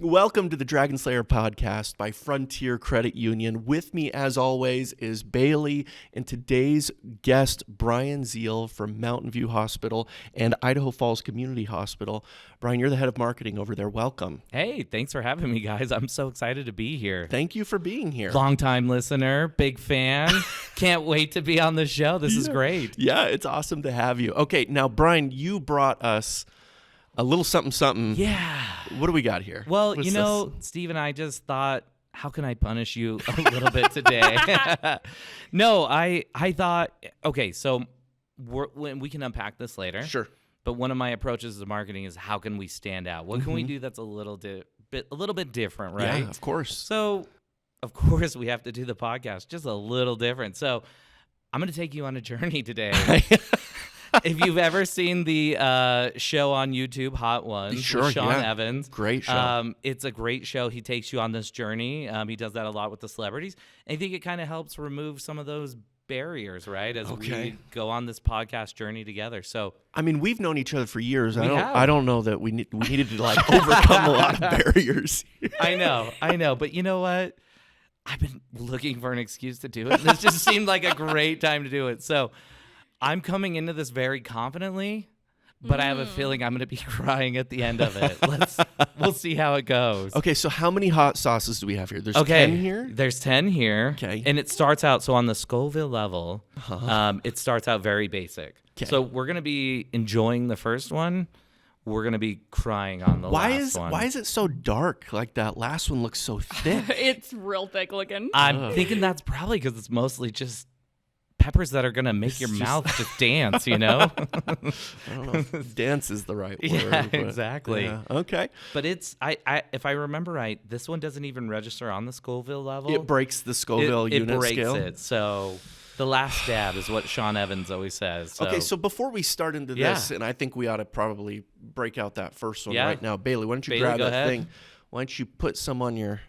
Welcome to the DRGN SLYR Podcast by Frontier Credit Union. With me, as always, is Bailey and today's guest, Brian Ziel from Mountain View Hospital and Idaho Falls Community Hospital. Brian, you're the head of marketing over there. Welcome. Hey, thanks for having me, guys. I'm so excited to be here. Thank you for being here. Long-time listener, big fan. Can't wait to be on the show. This is great. Yeah, it's awesome to have you. Okay, now, Brian, you brought us a little something. Yeah. What do we got here? Well, Steve and I just thought, how can I punish you a little bit today? No, I thought, okay, so we can unpack this later. Sure. But one of my approaches to marketing is how can we stand out? What can we do that's a little bit different, right? Yeah, of course. So, of course, we have to do the podcast just a little different. So, I'm going to take you on a journey today. If you've ever seen the show on YouTube, Hot Ones, sure, with Sean Evans. Great show. It's a great show. He takes you on this journey. He does that a lot with the celebrities. And I think it kind of helps remove some of those barriers, right, as we go on this podcast journey together. So, I mean, we've known each other for years. I don't know that we needed to like overcome a lot of barriers. I know. But you know what? I've been looking for an excuse to do it. This just seemed like a great time to do it. So, I'm coming into this very confidently, but I have a feeling I'm going to be crying at the end of it. We'll see how it goes. Okay, so how many hot sauces do we have here? There's 10 here? There's 10 here. Okay. And it starts out, so on the Scoville level, it starts out very basic. Okay. So we're going to be enjoying the first one. We're going to be crying on the last one. Why is it so dark? Like that last one looks so thick. It's real thick looking. I'm thinking that's probably because it's mostly just peppers that are going to make your mouth just dance, you know? I don't know. Dance is the right word. Yeah, but, exactly. Yeah. Okay. But it's, if I remember right, this one doesn't even register on the Scoville level. It breaks the Scoville unit scale. It breaks it. So the last dab is what Sean Evans always says. So. Okay, so before we start into this, and I think we ought to probably break out that first one right now. Bailey, why don't you grab that thing? Why don't you put some on your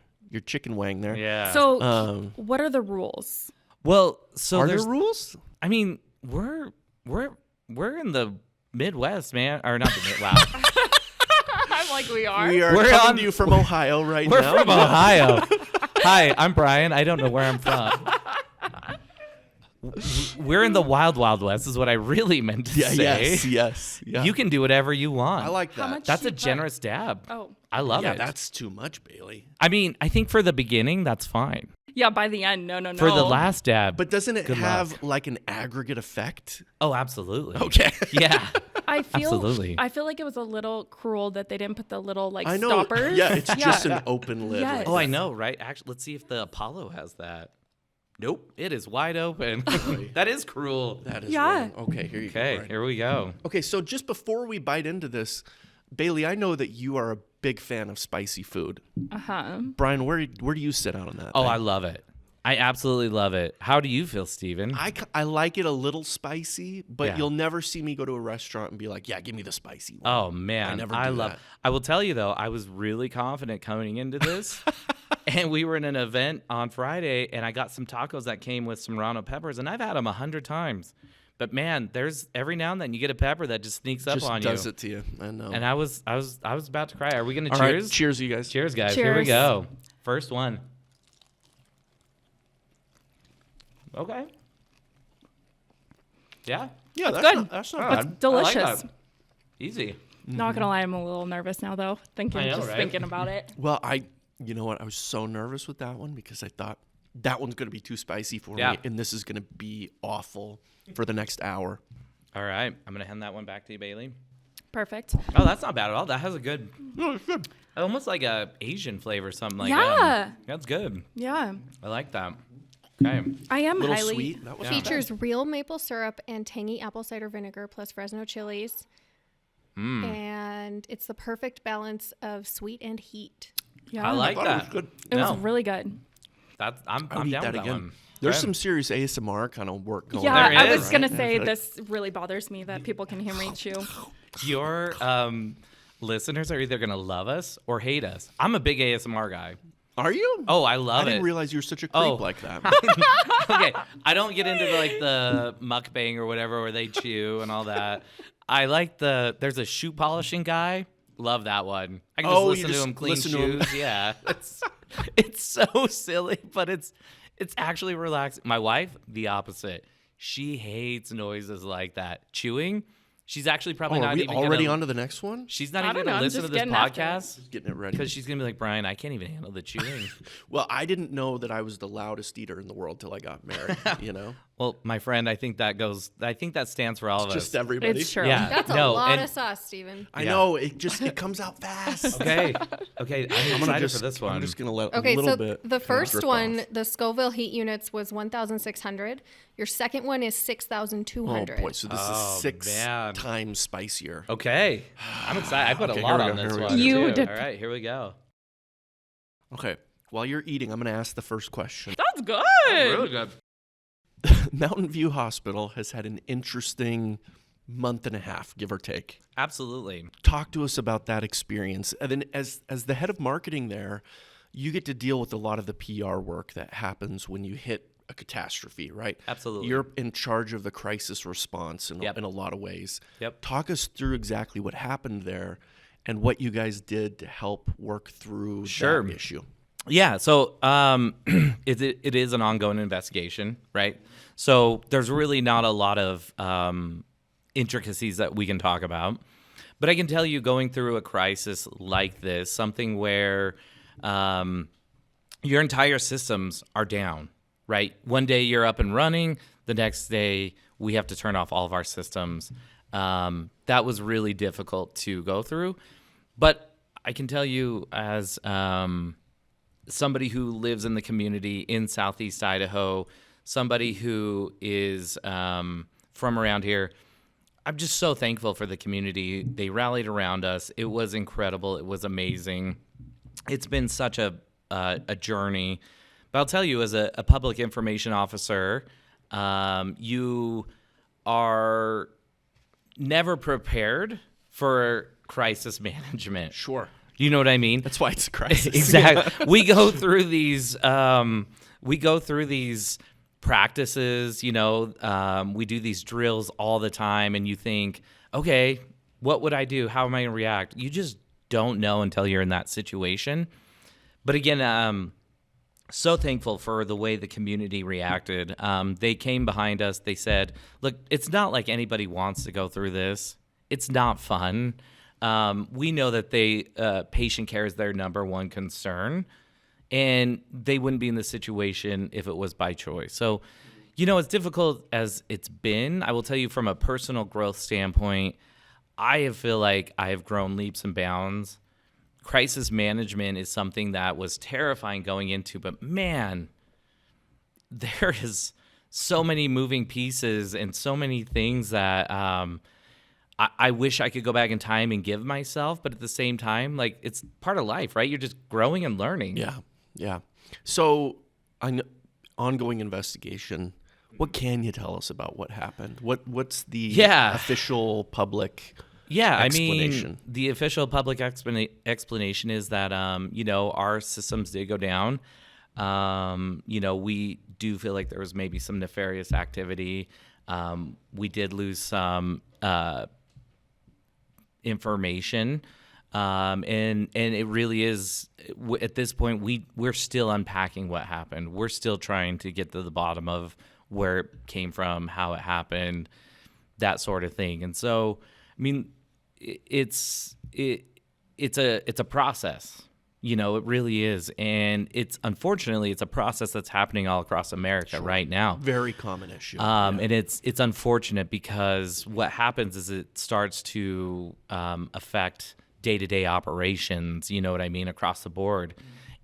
chicken wang there? Yeah. So what are the rules? Well, so are there rules? I mean, we're in the Midwest, man, or not the Midwest. I'm like we are. We're coming to you from Ohio now. We're from Ohio. Hi, I'm Brian. I don't know where I'm from. We're in the wild, wild west is what I really meant to say. Yes. Yeah. You can do whatever you want. I like that. How much That's a generous dab. Oh. I love it. Yeah, that's too much, Bailey. I mean, I think for the beginning, that's fine. Yeah, by the end, no. For the last dab. But doesn't it have luck. like an aggregate effect? Oh, absolutely. Okay. Yeah. Absolutely. I feel like it was a little cruel that they didn't put the little I know. stoppers. Yeah, it's just an open lid. Yes. Right Oh, I know, right? Actually, let's see if the Apollo has that. Nope, it is wide open. That is cruel. That is Yeah. wrong. Okay, here you go. Okay, Brian. here we go. Okay, so just before we bite into this, Bailey, I know that you are a big fan of spicy food. Uh-huh. Brian, where do you sit out on that? Oh, thing? I love it. I absolutely love it. How do you feel, Steven? I like it a little spicy, but Yeah. you'll never see me go to a restaurant and be like, yeah, give me the spicy one. Oh man, I never do that. I will tell you though, I was really confident coming into this, and we were in an event on Friday, and I got some tacos that came with some Serrano peppers, and I've had them 100 times. But man, there's every now and then you get a pepper that just sneaks up on you. Just does it to you. I know. And I was about to cry. Are we gonna All cheers? right, cheers, you guys. Cheers, guys. Here we Cheers. go. First one. Okay. Yeah. Yeah, That's that's good. That's not That's bad. delicious. I like that. Easy. Not gonna lie, I'm a little nervous now though. Thinking about it. Well, you know what? I was so nervous with that one because I thought that one's going to be too spicy for me, and this is going to be awful for the next hour. All right. I'm gonna hand that one back to you, Bailey. Perfect. Oh, that's not bad at all. That has a good, No, it's good. almost like a Asian flavor, something like Yeah. that. That's good. Yeah. I like that. Okay. I am Little highly sweet. That was Features real maple syrup and tangy apple cider vinegar plus Fresno chilies. And it's the perfect balance of sweet and heat. Yeah. I like I thought that. it was good. It No, was really good. that's I'm I would eat down that with that again. one. There's Okay. some serious ASMR kind of work going Yeah, on. There I is. was gonna say Right? this really bothers me that people can hear me chew. Your listeners are either gonna love us or hate us. I'm a big ASMR guy. Are you? Oh, I love I didn't it. realize you were such a creep Oh. like that. Okay, I don't get into like the mukbang or whatever where they chew and all that. I like there's a shoe polishing guy Love that one. I can just listen to him clean shoes. Yeah. It's so silly, but it's actually relaxing. My wife, the opposite. She hates noises like that. Chewing. She's actually probably not even already on to the next one? She's not even going to listen to this podcast. Just getting it ready. Because she's going to be like, Brian, I can't even handle the chewing. Well, I didn't know that I was the loudest eater in the world till I got married, you know? Well, my friend, I think that stands for all of us. Just everybody. It's true. Yeah. That's a lot of sauce, Steven. I know. It comes out fast. Okay. I'm excited for this one. I'm just going to let a little bit. The first one, off. the Scoville heat units was 1,600. Your second one is 6,200. Oh, boy. So this is 6 times spicier. Okay. I'm excited. I put a lot on this one. You did. All right, here we go. Okay. While you're eating, I'm going to ask the first question. That's good. Really good. Mountain View Hospital has had an interesting month and a half, give or take. Absolutely. Talk to us about that experience. And then as the head of marketing there, you get to deal with a lot of the PR work that happens when you hit a catastrophe, right? Absolutely. You're in charge of the crisis response in a lot of ways. Yep. Talk us through exactly what happened there and what you guys did to help work through that issue. Yeah, so it is an ongoing investigation, right? So there's really not a lot of intricacies that we can talk about. But I can tell you, going through a crisis like this, something where your entire systems are down, right? One day you're up and running, the next day we have to turn off all of our systems. That was really difficult to go through. But I can tell you, as somebody who lives in the community in Southeast Idaho, somebody who is from around here, I'm just so thankful for the community. They rallied around us. It was incredible. It was amazing. It's been such a journey. But I'll tell you, as a public information officer, you are never prepared for crisis management. Sure. You know what I mean? That's why it's a crisis. Exactly. We go through these practices, we do these drills all the time, and you think, okay, what would I do? How am I going to react? You just don't know until you're in that situation. But again, so thankful for the way the community reacted. They came behind us. They said, look, it's not like anybody wants to go through this. It's not fun. We know that patient care is their number one concern, and they wouldn't be in this situation if it was by choice. So, as difficult as it's been, I will tell you from a personal growth standpoint, I feel like I have grown leaps and bounds. Crisis management is something that was terrifying going into, but man, there is so many moving pieces and so many things that I wish I could go back in time and give myself, but at the same time, like, it's part of life, right? You're just growing and learning. Yeah. So, ongoing investigation. What can you tell us about what happened? What's the official public explanation? I mean, the official public explanation is that, our systems did go down. We do feel like there was maybe some nefarious activity. We did lose some information, and it really is, at this point, we're still unpacking what happened. We're still trying to get to the bottom of where it came from, how it happened, that sort of thing. And so, I mean, it's a process. It really is, and unfortunately it's a process that's happening all across America right now. Very common issue. And it's unfortunate because what happens is it starts to affect day-to-day operations. You know what I mean, across the board,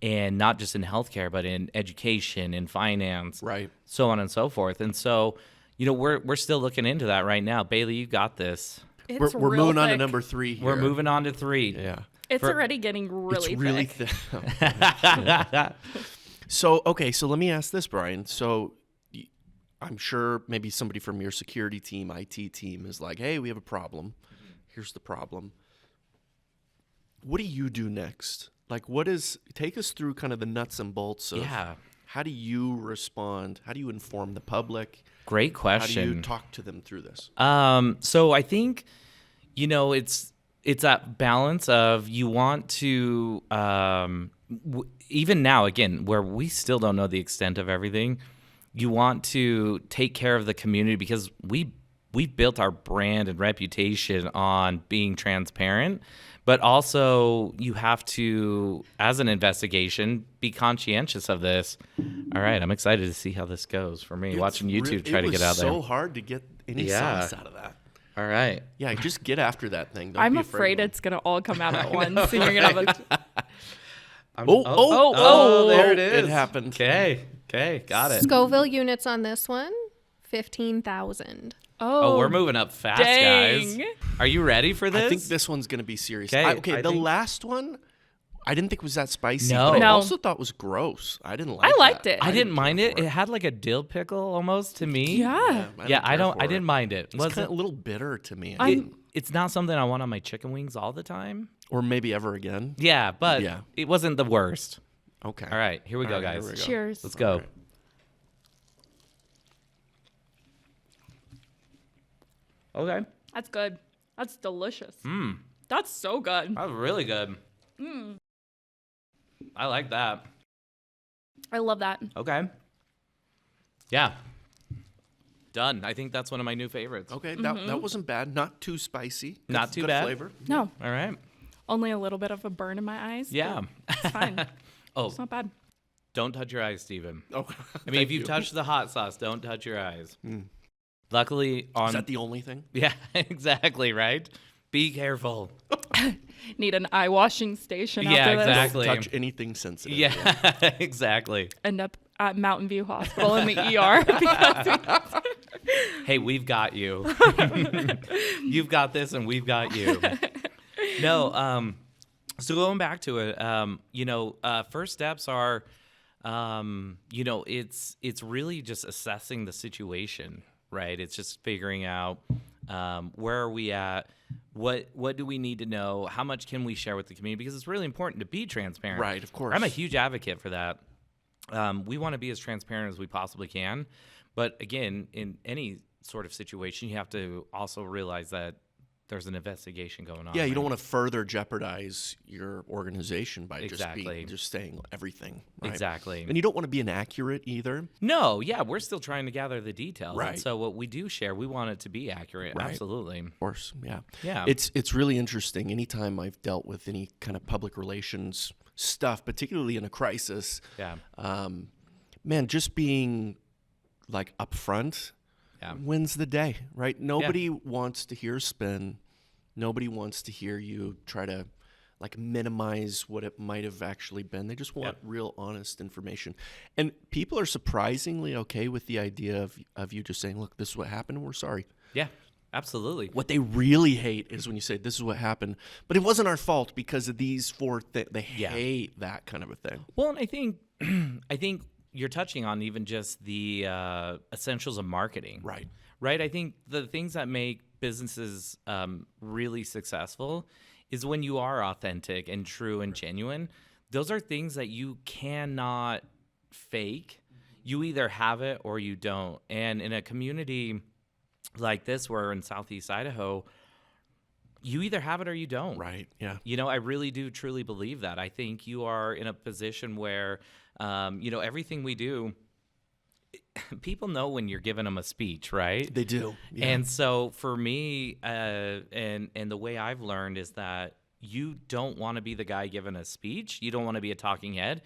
and not just in healthcare, but in education, in finance, right, so on and so forth. And so, we're still looking into that right now. Bailey, you got this. We're moving on to number 3 here. We're moving on to 3. Yeah. It's already getting really thick. So let me ask this, Brian. So I'm sure maybe somebody from your security team, IT team is like, hey, we have a problem. Here's the problem. What do you do next? Like, take us through kind of the nuts and bolts of how do you respond? How do you inform the public? Great question. How do you talk to them through this? So I think, it's that balance of you want to, even now, again, where we still don't know the extent of everything, you want to take care of the community because we've built our brand and reputation on being transparent, but also you have to, as an investigation, be conscientious of this. All right, I'm excited to see how this goes for me, watching YouTube try to get out there. It was so hard to get any sauce out of that. All right. Yeah, just get after that thing. Don't I'm be afraid of it. it's going to all come out at once. So you're going to have Oh, there it is. It happened. Okay, got it. Scoville units on this one, 15,000. Oh, we're moving up fast, dang. guys. Are you ready for this? I think this one's going to be serious. Okay, The last one, I didn't think was that spicy. No. But I No. also thought was gross. I didn't like I liked that. it. I didn't mind care it. for It had like a dill pickle almost to me. Yeah. I care for didn't mind it. It's kind of a little bitter to me. It's not something I want on my chicken wings all the time. Or maybe ever again. Yeah, but Yeah. it wasn't the worst. Okay. All right, here we go, All right, guys. here we go. Cheers. Let's go. All right. Okay. That's good. That's delicious. Mmm. That's so good. That was really good. I like that. I love that. Okay. Yeah. Done. I think that's one of my new favorites. Okay, that wasn't bad. Not too spicy. Not too good bad. flavor. No, All right. only a little bit of a burn in my eyes. but Yeah. It's fine. Oh, It's not bad. don't touch your eyes, Steven. Oh, I mean, if you touch the hot sauce, don't touch your eyes. Luckily, is that the only thing? yeah, exactly, right? Be careful. Need an eye washing station Yeah, after this. exactly. Touch anything sensitive. Yeah, exactly. End up at Mountain View Hospital in the ER. because Hey, we've got you. You've got this, and we've got you. No, so going back to it, first steps are, it's really just assessing the situation, right? It's just figuring out where are we at, what do we need to know, how much can we share with the community, because it's really important to be transparent. Right, of course. I'm a huge advocate for that. We want to be as transparent as we possibly can, but again, in any sort of situation, you have to also realize that there's an investigation going on. Yeah, you don't right? want to further jeopardize your organization by Exactly. just saying everything. Right? Exactly. And you don't want to be inaccurate either. No, yeah, we're still trying to gather the details. Right. And so what we do share, we want it to be accurate. Right. Absolutely. Of course, yeah. Yeah. It's really interesting. Anytime I've dealt with any kind of public relations stuff, particularly in a crisis, Yeah. man, just being like upfront Yeah. wins the day, right? Nobody wants to hear spin. Nobody wants to hear you try to like minimize what it might have actually been. They just want real honest information. And people are surprisingly okay with the idea of you just saying, look, this is what happened and we're sorry. Yeah. Absolutely. What they really hate is when you say, this is what happened, but it wasn't our fault because of these four things. They hate that kind of a thing. Well, and I think you're touching on even just the essentials of marketing. Right. Right. I think the things that make businesses really successful is when you are authentic and true and genuine. Those are things that you cannot fake. You either have it or you don't. And in a community like this, where in Southeast Idaho, you either have it or you don't. Right. Yeah. I really do truly believe that. I think you are in a position where, everything we do, people know when you're giving them a speech, right? They do. Yeah. And so for me, and the way I've learned is that you don't want to be the guy giving a speech. You don't want to be a talking head.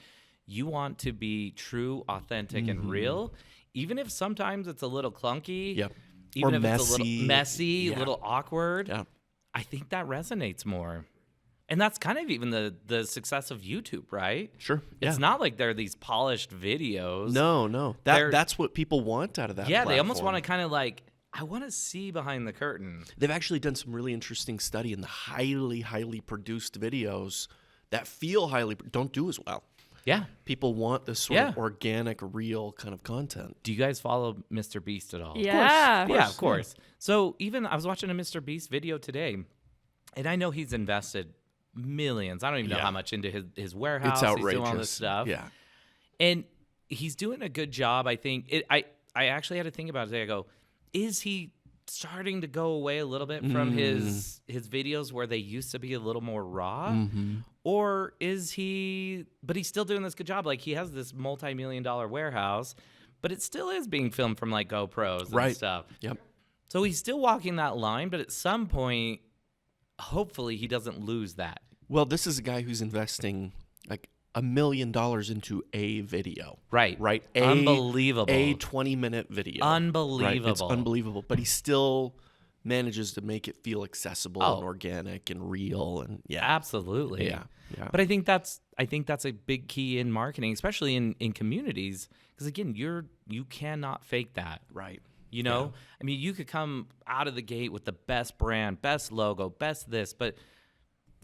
You want to be true, authentic, and real, even if sometimes it's a little clunky. Yep. Even Or if it's a little messy, a little awkward. Yeah. I think that resonates more. And that's kind of even the success of YouTube, right? Sure. Yeah. It's not like they're these polished videos. No. That's what people want out of that. Yeah, they almost platform. want to kind of like, I want to see behind the curtain. They've actually done some really interesting study in the highly, highly produced videos that feel don't do as well. Yeah. People want this sort of organic, real kind of content. Do you guys follow Mr. Beast at all? Yeah. Yeah, of course. So even I was watching a Mr. Beast video today, and I know he's invested millions. I don't even know how much into his warehouse. It's outrageous. He's doing all this stuff. Yeah. And he's doing a good job, I think. I actually had to think about it today. I go, is he starting to go away a little bit from his videos where they used to be a little more raw? Or is he, but he's still doing this good job. Like, he has this multi-million-dollar warehouse, but it still is being filmed from like GoPros and stuff. Yep. So he's still walking that line, but at some point, hopefully he doesn't lose that. Well, this is a guy who's investing like $1 million into a video. Right. Unbelievable. A 20-minute video. Unbelievable. Right? It's unbelievable. But he still manages to make it feel accessible and organic and real. And absolutely. Yeah. But I think that's a big key in marketing, especially in communities, because again, you cannot fake that. Right. You know, I mean, you could come out of the gate with the best brand, best logo, best this, but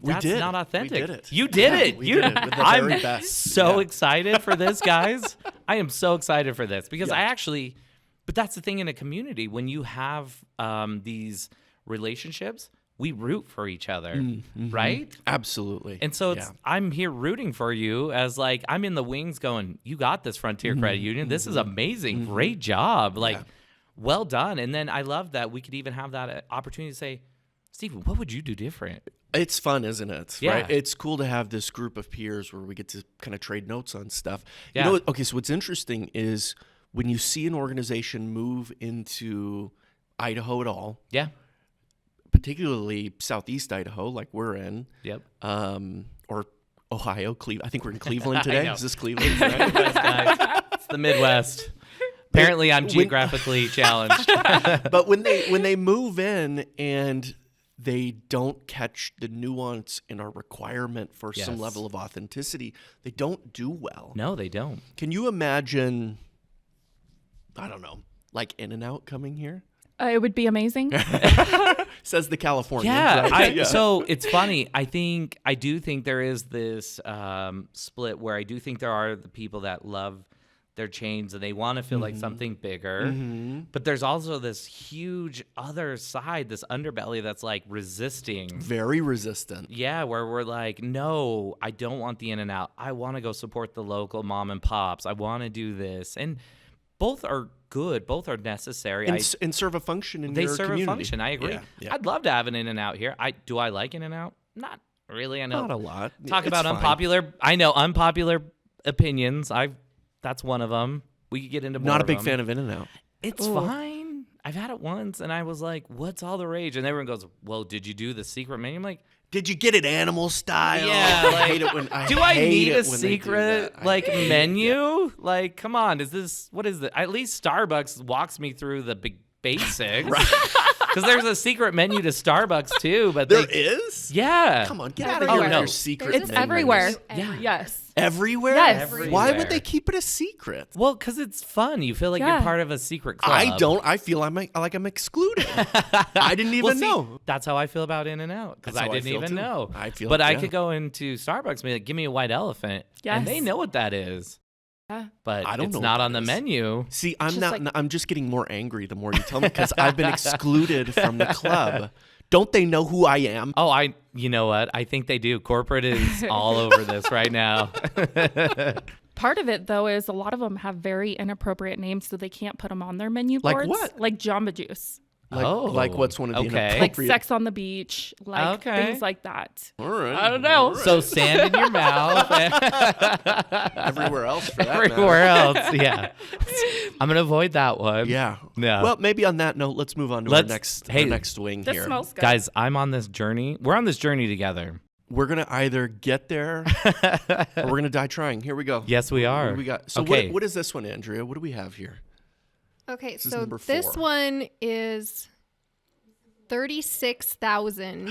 that's not authentic. We did it. You did it. We did it with the very best. So excited for this, guys. I am so excited for this because but that's the thing in a community. When you have it's relationships, we root for each other, right? Absolutely. And so I'm here rooting for you as like, I'm in the wings going, you got this, Frontier Credit Union. This is amazing. Great job. Like, well done. And then I love that we could even have that opportunity to say, Stephen, what would you do different? It's fun, isn't it? Yeah. Right? It's cool to have this group of peers where we get to kind of trade notes on stuff. Yeah. You know, okay, so what's interesting is when you see an organization move into Idaho at all, particularly southeast Idaho, like we're in, or Ohio, Cleveland. I think we're in Cleveland today. Is this Cleveland? Right? It's the Midwest. Apparently, I'm geographically challenged. But when they move in and they don't catch the nuance in our requirement for some level of authenticity, they don't do well. No, they don't. Can you imagine, I don't know, like In-N-Out coming here? It would be amazing. Says the Californian. Yeah, right? So it's funny. I do think there is this split where I do think there are the people that love their chains and they want to feel like something bigger. But there's also this huge other side, this underbelly that's like resisting. Very resistant. Yeah, where we're like, no, I don't want the In-N-Out. I want to go support the local mom and pops. I want to do this. And both are good. Both are necessary. And serve a function in your community. They serve a function. I agree. Yeah. I'd love to have an In-N-Out here. Do I like In-N-Out? Not really. I know. Not a lot. Talk It's about fine. unpopular. I know unpopular opinions. That's one of them. We could get into more. Not a of big them. fan of In-N-Out. It's fine. I've had it once, and I was like, "What's all the rage?" And everyone goes, "Well, did you do the secret menu?" I'm like, Did you get it animal style? Yeah, I hate it when do I hate need it a when they do secret that. like I hate it. menu? Like, come on, what is it? At least Starbucks walks me through the big basics. Because there's a secret menu to Starbucks too, but There is? Yeah. Come on, get out of Everywhere. here with no. your secret It's menus. everywhere. Yeah. Yes. Everywhere? Yes. Why Everywhere. would they keep it a secret? Well, because it's fun. You feel like you're Yeah. part of a secret club. I don't. I feel like I'm excluded. I didn't even Well, see, know. That's how I feel about In-N-Out because That's I how I didn't feel, even too. know. I feel- but I yeah. could go into Starbucks and be like, "Give me a white elephant," and they Yes. know what that is. Yeah. But I don't it's know not what on that the is. menu. See, I'm Just not. like- I'm just getting more angry the more you tell me because I've been excluded from the club. Don't they know who I am? Oh, you know what? I think they do. Corporate is all over this right now. Part of it, though, is a lot of them have very inappropriate names, so they can't put them on their menu Like boards. what? Like Jamba Juice. Like what's one of the okay. Like inappropriate? Sex on the Beach. Like Okay. things like that. All right. I don't know. All right. So sand in your mouth. Everywhere else for that matter. Everywhere else, yeah. I'm gonna avoid that one. Yeah. No. Well, maybe on that note, let's move on to our next wing This here. smells good. Guys, I'm on this journey. We're on this journey together. We're gonna either get there or we're gonna die trying. Here we go. Yes, we are. What do we got? So Okay. what is this one, Andrea? What do we have here? Okay, This is so number this 4. one is 36,000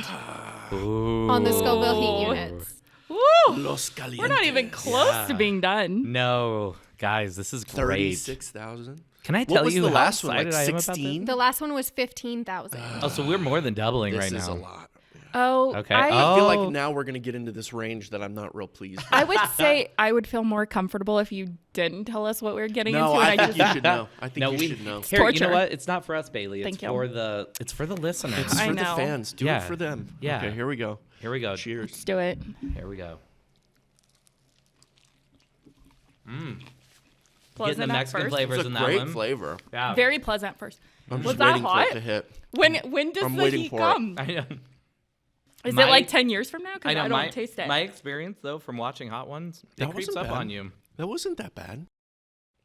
Ooh. on the Scoville heat units. Woo! Los Calientes. We're not even close to being done. No, guys, this is great. 36,000. Can I What tell was you the how last one? Like excited I am about this? 16? The last one was 15,000. Oh, so we're more than doubling This right is now. a lot. Oh, Okay. I feel Oh. like now we're gonna get into this range that I'm not real pleased with. I would say I would feel more comfortable if you didn't tell us what we were getting No, into. I and think you should know. I think No, you we should know. Here, you torture. know what? It's not for us, Bailey. It's Thank you. for the listeners. It's I for the know. fans. Do Yeah. it for them. Yeah. Okay, here we go. Here we go. Cheers. Let's do it. Here we go. Pleasant Getting the at Mexican first. flavors It's a in that great one. flavor. Yeah. Very pleasant at first. I'm Was just that waiting for hot? it to hit. When does I'm the waiting heat for it. come? I know. Is My- it like 10 years from now? Because I I, know. don't taste it. My experience, though, from watching Hot Ones, it That creeps wasn't up bad. on you. That wasn't that bad.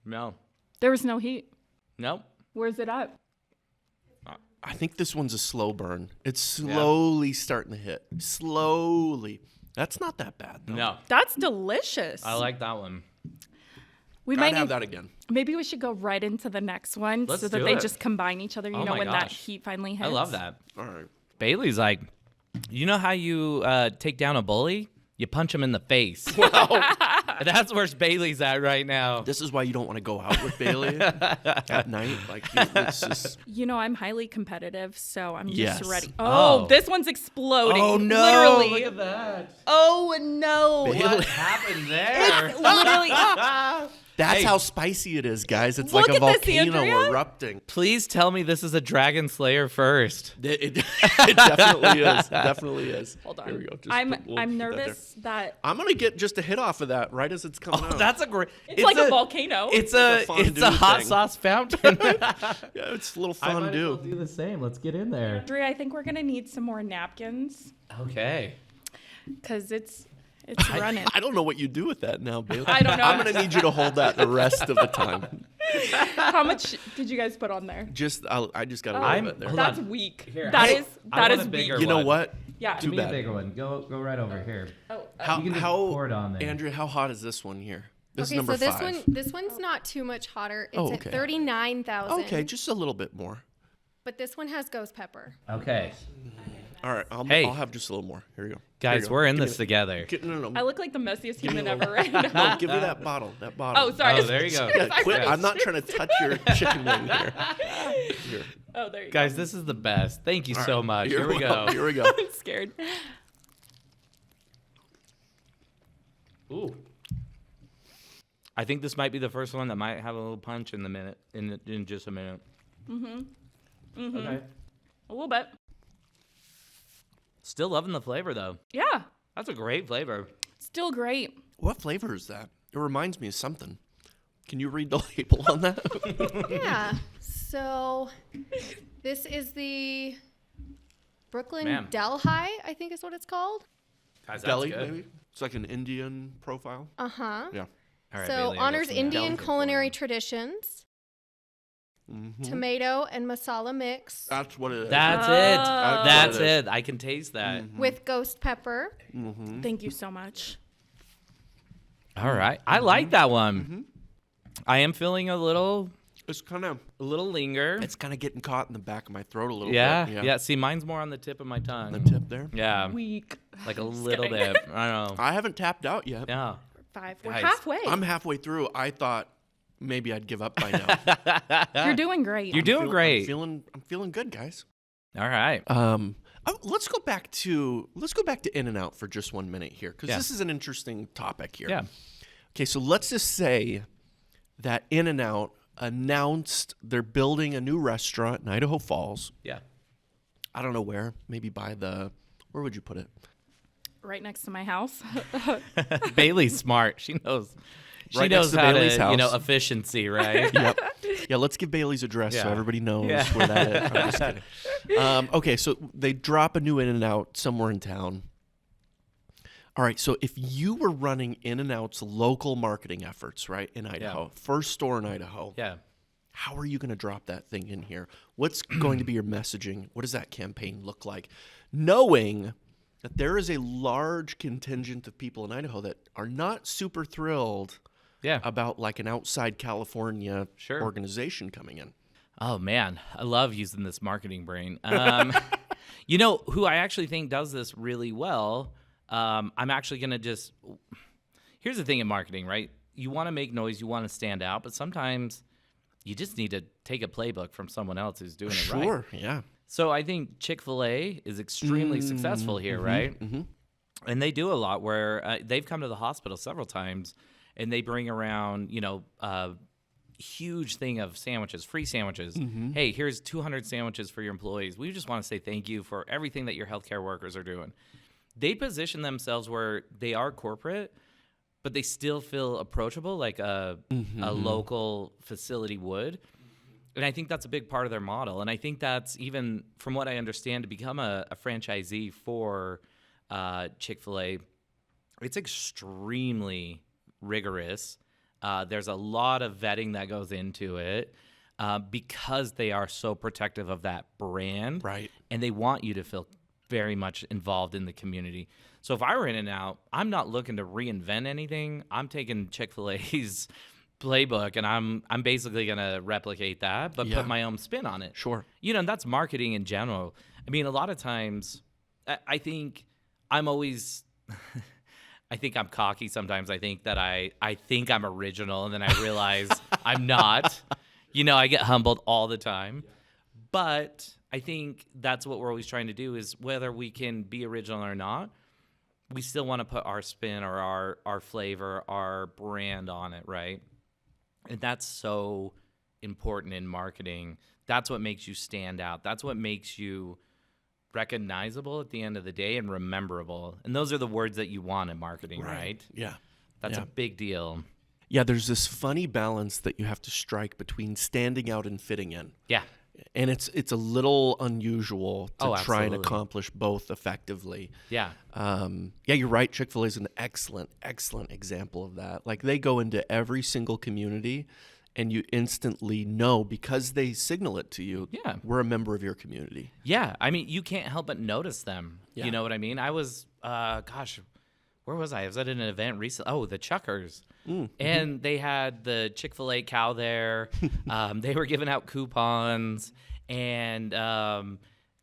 No. There was no heat. Nope. Where's it at? I think this one's a slow burn. It's slowly starting to hit. Slowly. That's not that bad, though. No. That's delicious. I like that one. We I'd might have need, that again. maybe we should go right into the next one Let's so that do they it. just combine each other. You Oh know, my when that gosh. heat finally hits. I love that. All right. Bailey's like, you know how you take down a bully? You punch him in the face. Wow. That's where Bailey's at right now. This is why you don't want to go out with Bailey at night. Like, it's just... You know, I'm highly competitive, so I'm just Yes. ready. Oh. Oh, this one's exploding. Oh, no. Literally. Look at that. Oh, no. Bailey. What happened there? Literally. That's Hey. how spicy it is, guys. It's Look like a at this, volcano Andrea. erupting. Please tell me this is a Dragon Slayer first. It definitely is. It definitely is. Hold on. Here we go. Just I'm we'll keep that there. nervous that I'm gonna get just a hit off of that right as it's coming out. That's a great. it's like a volcano. It's like a a fondue hot thing. sauce fountain. Yeah, it's a little I might as fondue. well do the same. Let's get in there. Andrea, I think we're gonna need some more napkins Okay. because it's running. I don't know what you do with that now, Bailey. I don't know. I'm gonna need you to hold that the rest of the time. How much did you guys put on there? I just got a Oh, little I'm- bit there. hold That's on. weak. Here, That I- is I that want is a bigger weak. You know one. what? Yeah. Too Give me a bad. bigger one. Go right over here. Oh, How You can just how pour it on there. Andrea? How hot is this one here? This Okay, is number so 5. this one's not too much hotter. It's Oh, at okay. 39,000. Okay, just a little bit more. But this one has ghost pepper. Okay. All right, Hey. I'll have just a little more. Here you go. Guys, Here you go. we're in Give me this that. together. No. I look like the messiest Give me human a little- ever right now. No, give me that bottle. That bottle. Oh, sorry. Oh, there you go. Yeah, quit. Yes. I'm not trying to touch your chicken wing here. Here. Oh, there you Guys, this is the best. Thank you All so right, much. Here we go. Here we go. go. I'm scared. Ooh. I think this might be the first one that might have a little punch in just a minute. Okay. A little bit. Still loving the flavor though. Yeah. That's a great flavor. Still great. What flavor is that? It reminds me of something. Can you read the label on that? Yeah. So this is the Brooklyn Ma'am. Delhi, I think is what it's called. Guys, that's Deli, good. maybe? It's like an Indian profile. Uh-huh. Yeah. All right, So Bailey, I got honors some Indian delicate for culinary you. traditions, Mm-hmm. tomato and masala mix That's what it is. That's Oh. it. That's That's what it is. it. I can taste that. with ghost pepper. Thank you so much. All right. I like that one. I am feeling a little It's kind of linger. it's kind of getting caught in the back of my throat a little Yeah, bit. yeah. See, mine's more on the tip of my The tongue. tip there. Yeah, Weak. like a little kidding. bit. I don't know. I haven't tapped out yet. Yeah. 5. We're Guys, halfway. I'm halfway through. I thought maybe I'd give up by now. You're doing great. You're doing great. I'm feeling good, guys. All right. Let's go back to In-N-Out for just 1 minute here, because Yeah. this is an interesting topic here. Yeah. Okay, so let's just say that In-N-Out announced they're building a new restaurant in Idaho Falls. Yeah. I don't know where. Maybe where would you put it? right next to my house. Bailey's smart. She knows. She Right knows next to how Bailey's to, house. efficiency, right? Yep. Yeah, let's give Bailey's address so Yeah. everybody knows Yeah. where that is. I'm just kidding. Okay, so they drop a new In-N-Out somewhere in town. All right, so if you were running In-N-Out's local marketing efforts, right, in Idaho, first store in Idaho, Yeah. how are you going to drop that thing in here? What's going to be your messaging? What does that campaign look like? Knowing that there is a large contingent of people in Idaho that are not super thrilled Yeah. about like an outside California Sure. organization coming in. Oh man, I love using this marketing brain. You know who I actually think does this really well? I'm actually gonna just. Here's the thing in marketing, right? You want to make noise, you want to stand out, but sometimes you just need to take a playbook from someone else who's doing it right. Sure, yeah. So I think Chick-fil-A is extremely successful here, right? Mm-hmm. And they do a lot where they've come to the hospital several times, and they bring around, a huge thing of sandwiches, free sandwiches. Mm-hmm. Hey, here's 200 sandwiches for your employees. We just want to say thank you for everything that your healthcare workers are doing. They position themselves where they are corporate, but they still feel approachable like a local facility would. And I think that's a big part of their model. And I think that's, even from what I understand, to become a franchisee for Chick-fil-A, it's extremely rigorous. There's a lot of vetting that goes into it because they are so protective of that brand. Right. And they want you to feel very much involved in the community. So if I were In-N-Out, I'm not looking to reinvent anything. I'm taking Chick-fil-A's playbook, and I'm basically going to replicate that, but put my own spin on it. Sure. And that's marketing in general. I mean, a lot of times, I think I'm always, I think I'm cocky sometimes. I think that I think I'm original, and then I realize I'm not. I get humbled all the time. But I think that's what we're always trying to do, is whether we can be original or not, we still want to put our spin or our flavor, our brand on it, right? And that's so important in marketing. That's what makes you stand out. That's what makes you recognizable at the end of the day and rememberable. And those are the words that you want in marketing, right? Yeah. That's a big deal. Yeah, there's this funny balance that you have to strike between standing out and fitting in. Yeah. And it's a little unusual to try and absolutely. accomplish both effectively. Yeah. You're right. Chick-fil-A is an excellent example of that. Like, they go into every single community, and you instantly know, because they signal it to you, we're a member of your community. Yeah. I mean, you can't help but notice them. Yeah. You know what I mean? I was, where was I? I was at an event recently. Oh, the Chuckers. And they had the Chick-fil-A cow there. They were giving out coupons, and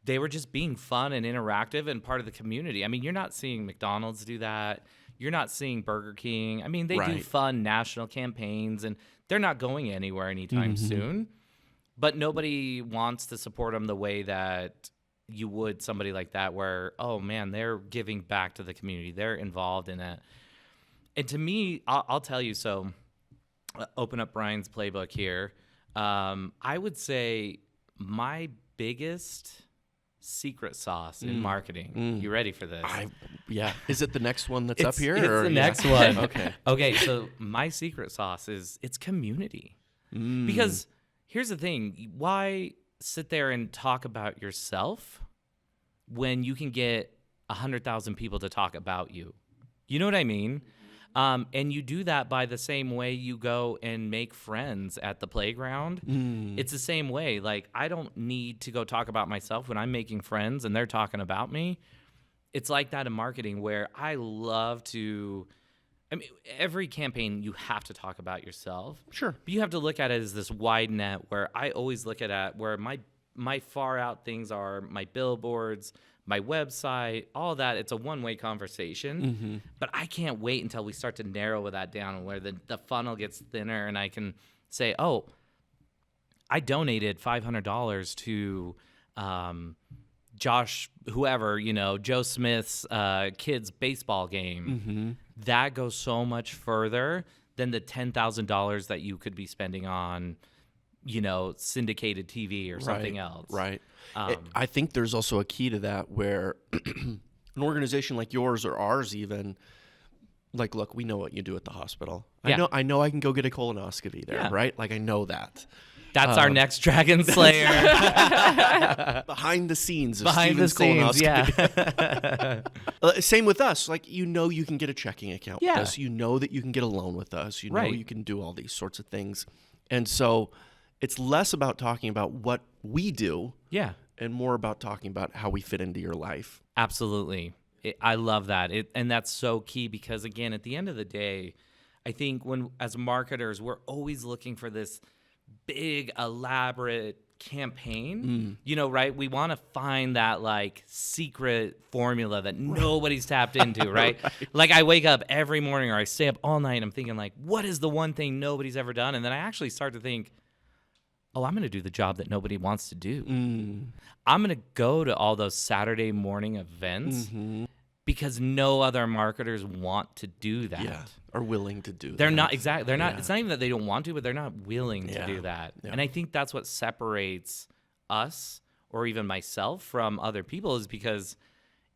they were just being fun and interactive and part of the community. I mean, you're not seeing McDonald's do that. You're not seeing Burger King. I mean, they do fun national campaigns, and they're not going anywhere anytime soon. But nobody wants to support them the way that you would somebody like that, where, oh, man, they're giving back to the community. They're involved in it. And to me, I'll tell you, so open up Brian's playbook here. I would say my biggest secret sauce in marketing. You ready for this? Is it the next one that's up here? It's or? the next one. Okay. Okay, so my secret sauce is it's community. Because here's the thing. Why sit there and talk about yourself when you can get 100,000 people to talk about you? You know what I mean? And you do that by the same way you go and make friends at the playground. It's the same way. Like, I don't need to go talk about myself when I'm making friends and they're talking about me. It's like that in marketing, where I love to, I mean, every campaign you have to talk about yourself. Sure. But you have to look at it as this wide net, where I always look at it where my far out things are my billboards, my website, all that. It's a one-way conversation. But I can't wait until we start to narrow that down, where the funnel gets thinner, and I can say, oh, I donated $500 to Josh, whoever, Joe Smith's kids' baseball game. That goes so much further than the $10,000 that you could be spending on, syndicated TV or something else. Right. I think there's also a key to that, where an organization like yours, or ours even, like, look, we know what you do at the hospital. Yeah. I know I can go get a colonoscopy there, right? Like, I know that. That's our next Dragon Slayer. Behind the scenes of Behind the Steven's scenes, colonoscopy. Same with us. Like, you can get a checking account with us. You know that you can get a loan with us. You know you can do all these sorts of things. And so it's less about talking about what we do. Yeah. And more about talking about how we fit into your life. Absolutely. I love that. And that's so key, because, again, at the end of the day, I think as marketers, we're always looking for this big, elaborate campaign, right? We want to find that, like, secret formula that nobody's tapped into, right? Like, I wake up every morning, or I stay up all night, and I'm thinking, like, what is the one thing nobody's ever done? And then I actually start to think, oh, I'm going to do the job that nobody wants to do. I'm going to go to all those Saturday morning events because no other marketers want to do that. Yeah, are willing to do that. They're not, exactly. They're not, it's not even that they don't want to, but they're not willing to do that. Yeah. And I think that's what separates us, or even myself, from other people, is because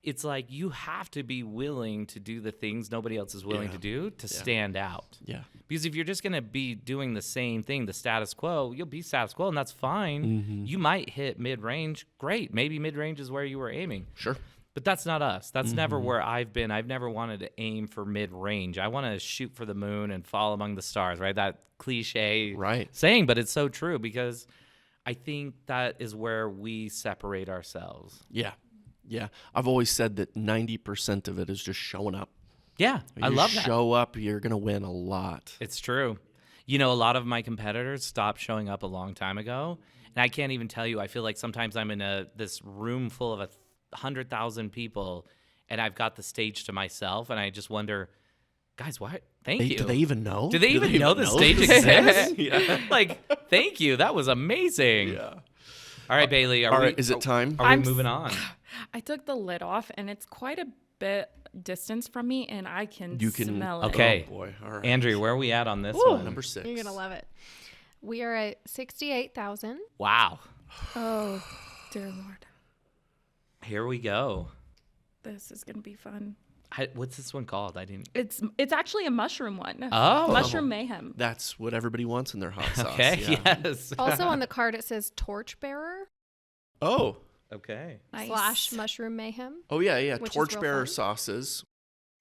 it's like you have to be willing to do the things nobody else is willing to do to stand out. Yeah. Because if you're just going to be doing the same thing, the status quo, you'll be status quo, and that's fine. You might hit mid-range. Great. Maybe mid-range is where you were aiming. Sure. But that's not us. That's never where I've been. I've never wanted to aim for mid-range. I want to shoot for the moon and fall among the stars, right? That cliche saying, but it's so true because I think that is where we separate ourselves. Yeah. Yeah. I've always said that 90% of it is just showing up. Yeah, I love that. Show up, you're going to win a lot. It's true. You know, a lot of my competitors stopped showing up a long time ago, and I can't even tell you. I feel like sometimes I'm in this room full of 100,000 people, and I've got the stage to myself, and I just wonder, guys, why? Thank you. Do they even know? Do they even know the stage exists? Like, thank you. That was amazing. Yeah. All right, Bailey. Is it time? Are we moving on? I took the lid off, and it's quite a bit distance from me, and I can smell it. Okay. Oh, boy. All right. Andrew, where are we at on this one? Number 6. You're going to love it. We are at 68,000. Wow. Oh, dear Lord. Here we go. This is going to be fun. What's this one called? I didn't. It's actually a mushroom one. Oh. Mushroom mayhem. That's what everybody wants in their hot sauce. Okay, yeah. yes. Also on the card, it says Torchbearer Oh. Okay. / Mushroom Mayhem. Oh, yeah, yeah. Which is real Torchbearer fun. sauces.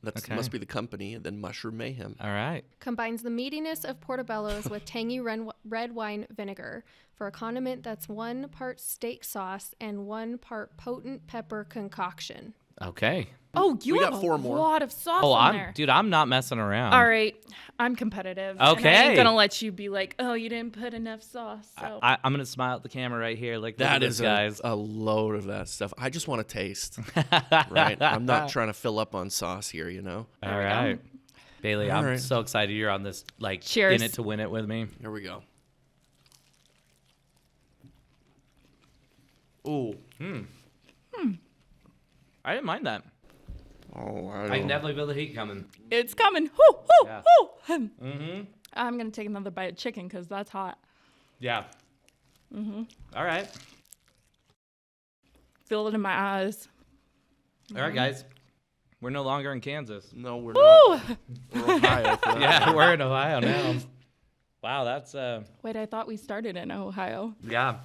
That must be the company. And then Mushroom Mayhem. All right. Combines the meatiness of portobellos with tangy red wine vinegar for a condiment that's 1 part steak sauce and 1 part potent pepper concoction. Okay. Oh, you We have got a 4 more. lot of sauce Oh, on there. I'm not messing around. All right. I'm competitive. And I Okay. ain't going to let you be like, oh, you didn't put enough sauce. So. I'm going to smile at the camera right here. Like, That is is guys. a load of that stuff. I just want to taste. Right? I'm not trying to fill up on sauce here, you know? All right. Bailey, All I'm right. so excited you're on this, like, Cheers. in it to win it with me. Here we go. Ooh. I didn't mind that. Oh, I can definitely feel the heat coming. It's coming. Whoo, whoo, Yeah. whoo. Mm-hmm. I'm going to take another bite of chicken because that's hot. Yeah. Mm-hmm. All right. Feel it in my eyes. All right, guys. We're no longer in Kansas. No, we're Woo! not. We're Ohio. For that. Yeah, we're in Ohio now. Wow, that's Wait, I thought we started in Ohio. yeah.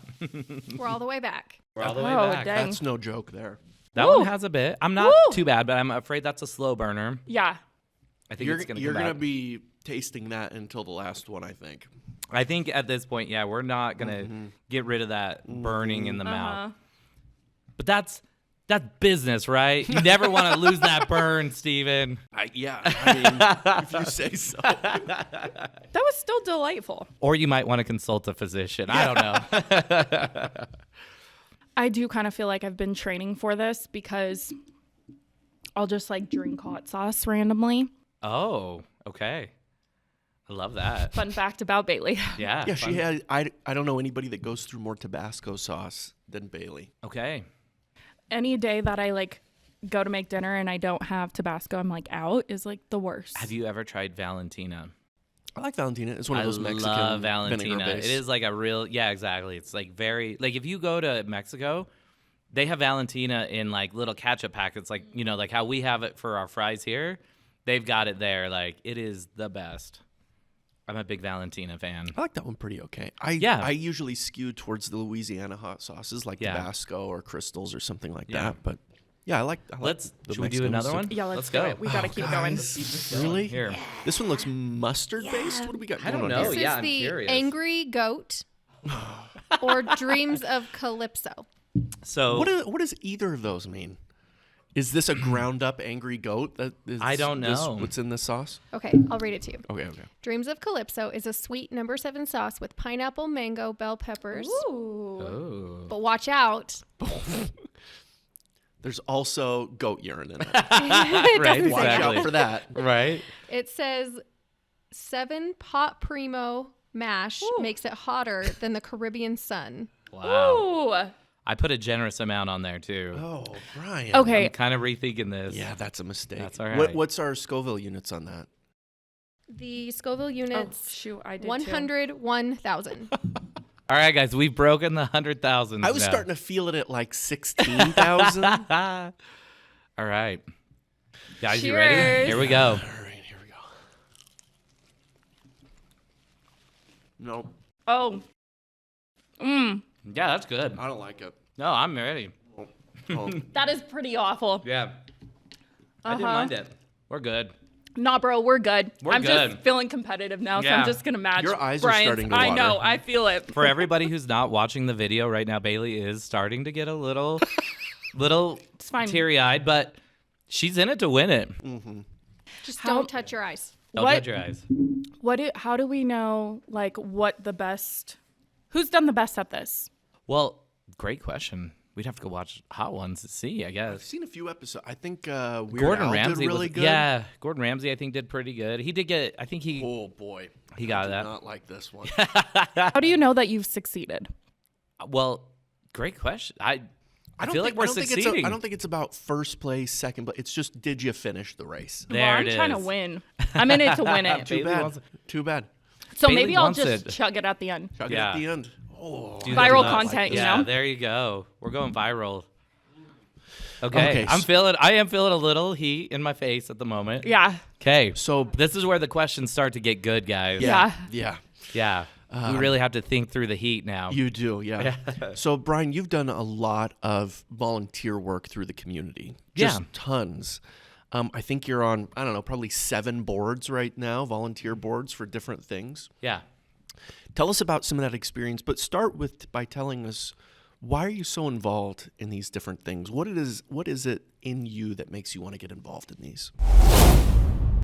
We're all the way back. We're all the way Oh, back. dang. That's no joke there. That Woo! one has a bit. I'm not Woo! too bad, but I'm afraid that's a slow burner. Yeah. I think You're it's gonna you're come gonna back. be tasting that until the last one, I think. I think at this point, yeah, we're not gonna get rid of that burning in the mouth. But that's business, right? You never want to lose that burn, Steven. I mean, if you say so. That was still delightful. Or you might want to consult a physician. I don't know. I do kind of feel like I've been training for this because I'll just like drink hot sauce randomly. Oh, okay. I love that. Fun fact about Bailey. Yeah. Yeah, fun. she had. I don't know anybody that goes through more Tabasco sauce than Bailey. Okay. Any day that I like go to make dinner and I don't have Tabasco, I'm like out is like the worst. Have you ever tried Valentina? I like Valentina. It's one of those Mexican love Valentina. vinegar It base. is like a real, yeah, exactly. It's like very, like if you go to Mexico, they have Valentina in like little ketchup packets, like, you know, like how we have it for our fries here. They've got it there. Like it is the best. I'm a big Valentina fan. I like that one pretty okay. I usually skew towards the Louisiana hot sauces like Tabasco or Crystals or something like that. But yeah, I like Should we do another one? Yeah, let's go. do it. We got to keep going. Really? Here. This one looks mustard based. What do we got? I don't going on know. here? This yeah, is I'm the curious. Angry Goat or Dreams of Calypso. So What does either of those mean? Is this a ground up angry goat? That is, I don't this know. what's in this sauce? Okay, I'll read it to you. Okay. Dreams of Calypso is a sweet number 7 sauce with pineapple, mango, bell peppers. Ooh. Oh. But watch out. There's also goat urine in it. Right, Watch out for that. Right. It says 7 pot primo mash makes it hotter than the Caribbean sun. Wow. Ooh. I put a generous amount on there too. Oh, Brian. Okay. I'm kind of rethinking this. Yeah, that's a mistake. That's all right. What's our Scoville units on that? The Scoville Oh, shoot. I did too. 101,000. All right, guys, we've broken the 100,000. I was starting to feel it at like 16,000. All right. Guys, you ready? Cheers. Here we go. All right, here we go. Nope, Oh. Yeah, that's good. I don't like it. No, I'm ready. Oh. That is pretty awful. Yeah. I didn't mind it. We're good. Nah, bro, we're good. We're I'm good. just feeling competitive now, so Yeah. I'm just gonna match. Your eyes are Brian's. starting to I water. know. I feel it. For everybody who's not watching the video right now, Bailey is starting to get a little It's fine. teary-eyed, but she's in it to win it. Just don't touch your eyes. Don't What- touch your eyes. How do we know like what the best? Who's done the best at this? Well, great question. We'd have to go watch Hot Ones to see, I I've guess. seen a few episodes. I think Weird Gordon Al Ramsay did really was, good. Yeah, Gordon Ramsay I think did pretty good. He did get, I think he Oh boy, He got I did that. Not like this one. How do you know that you've succeeded? well, great question. I don't feel like think- we're I don't think it's succeeding. I don't think it's about first place, second place. It's just did you finish the race? There well, I'm it trying to is. win. I'm in it to win it. Too Bailey bad. wants it. Too bad. So Bailey maybe I'll wants just it. chug it at the end. Chug it Yeah. at the end. Oh, Do Viral the nuts. content, you Yeah, know? there you go. We're going viral. Okay, Okay, I am feeling a little heat in my face at the moment. Yeah. Okay, So this is where the questions start to get good, guys. Yeah. yeah. Yeah. We really have to think through the heat now. You do, yeah. So, Brian, you've done a lot of volunteer work through the community. Just Yeah. tons. I think you're on, I don't know, probably 7 boards right now, volunteer boards for different things. Yeah. Tell us about some of that experience, but start by telling us, why are you so involved in these different things? What is it in you that makes you want to get involved in these?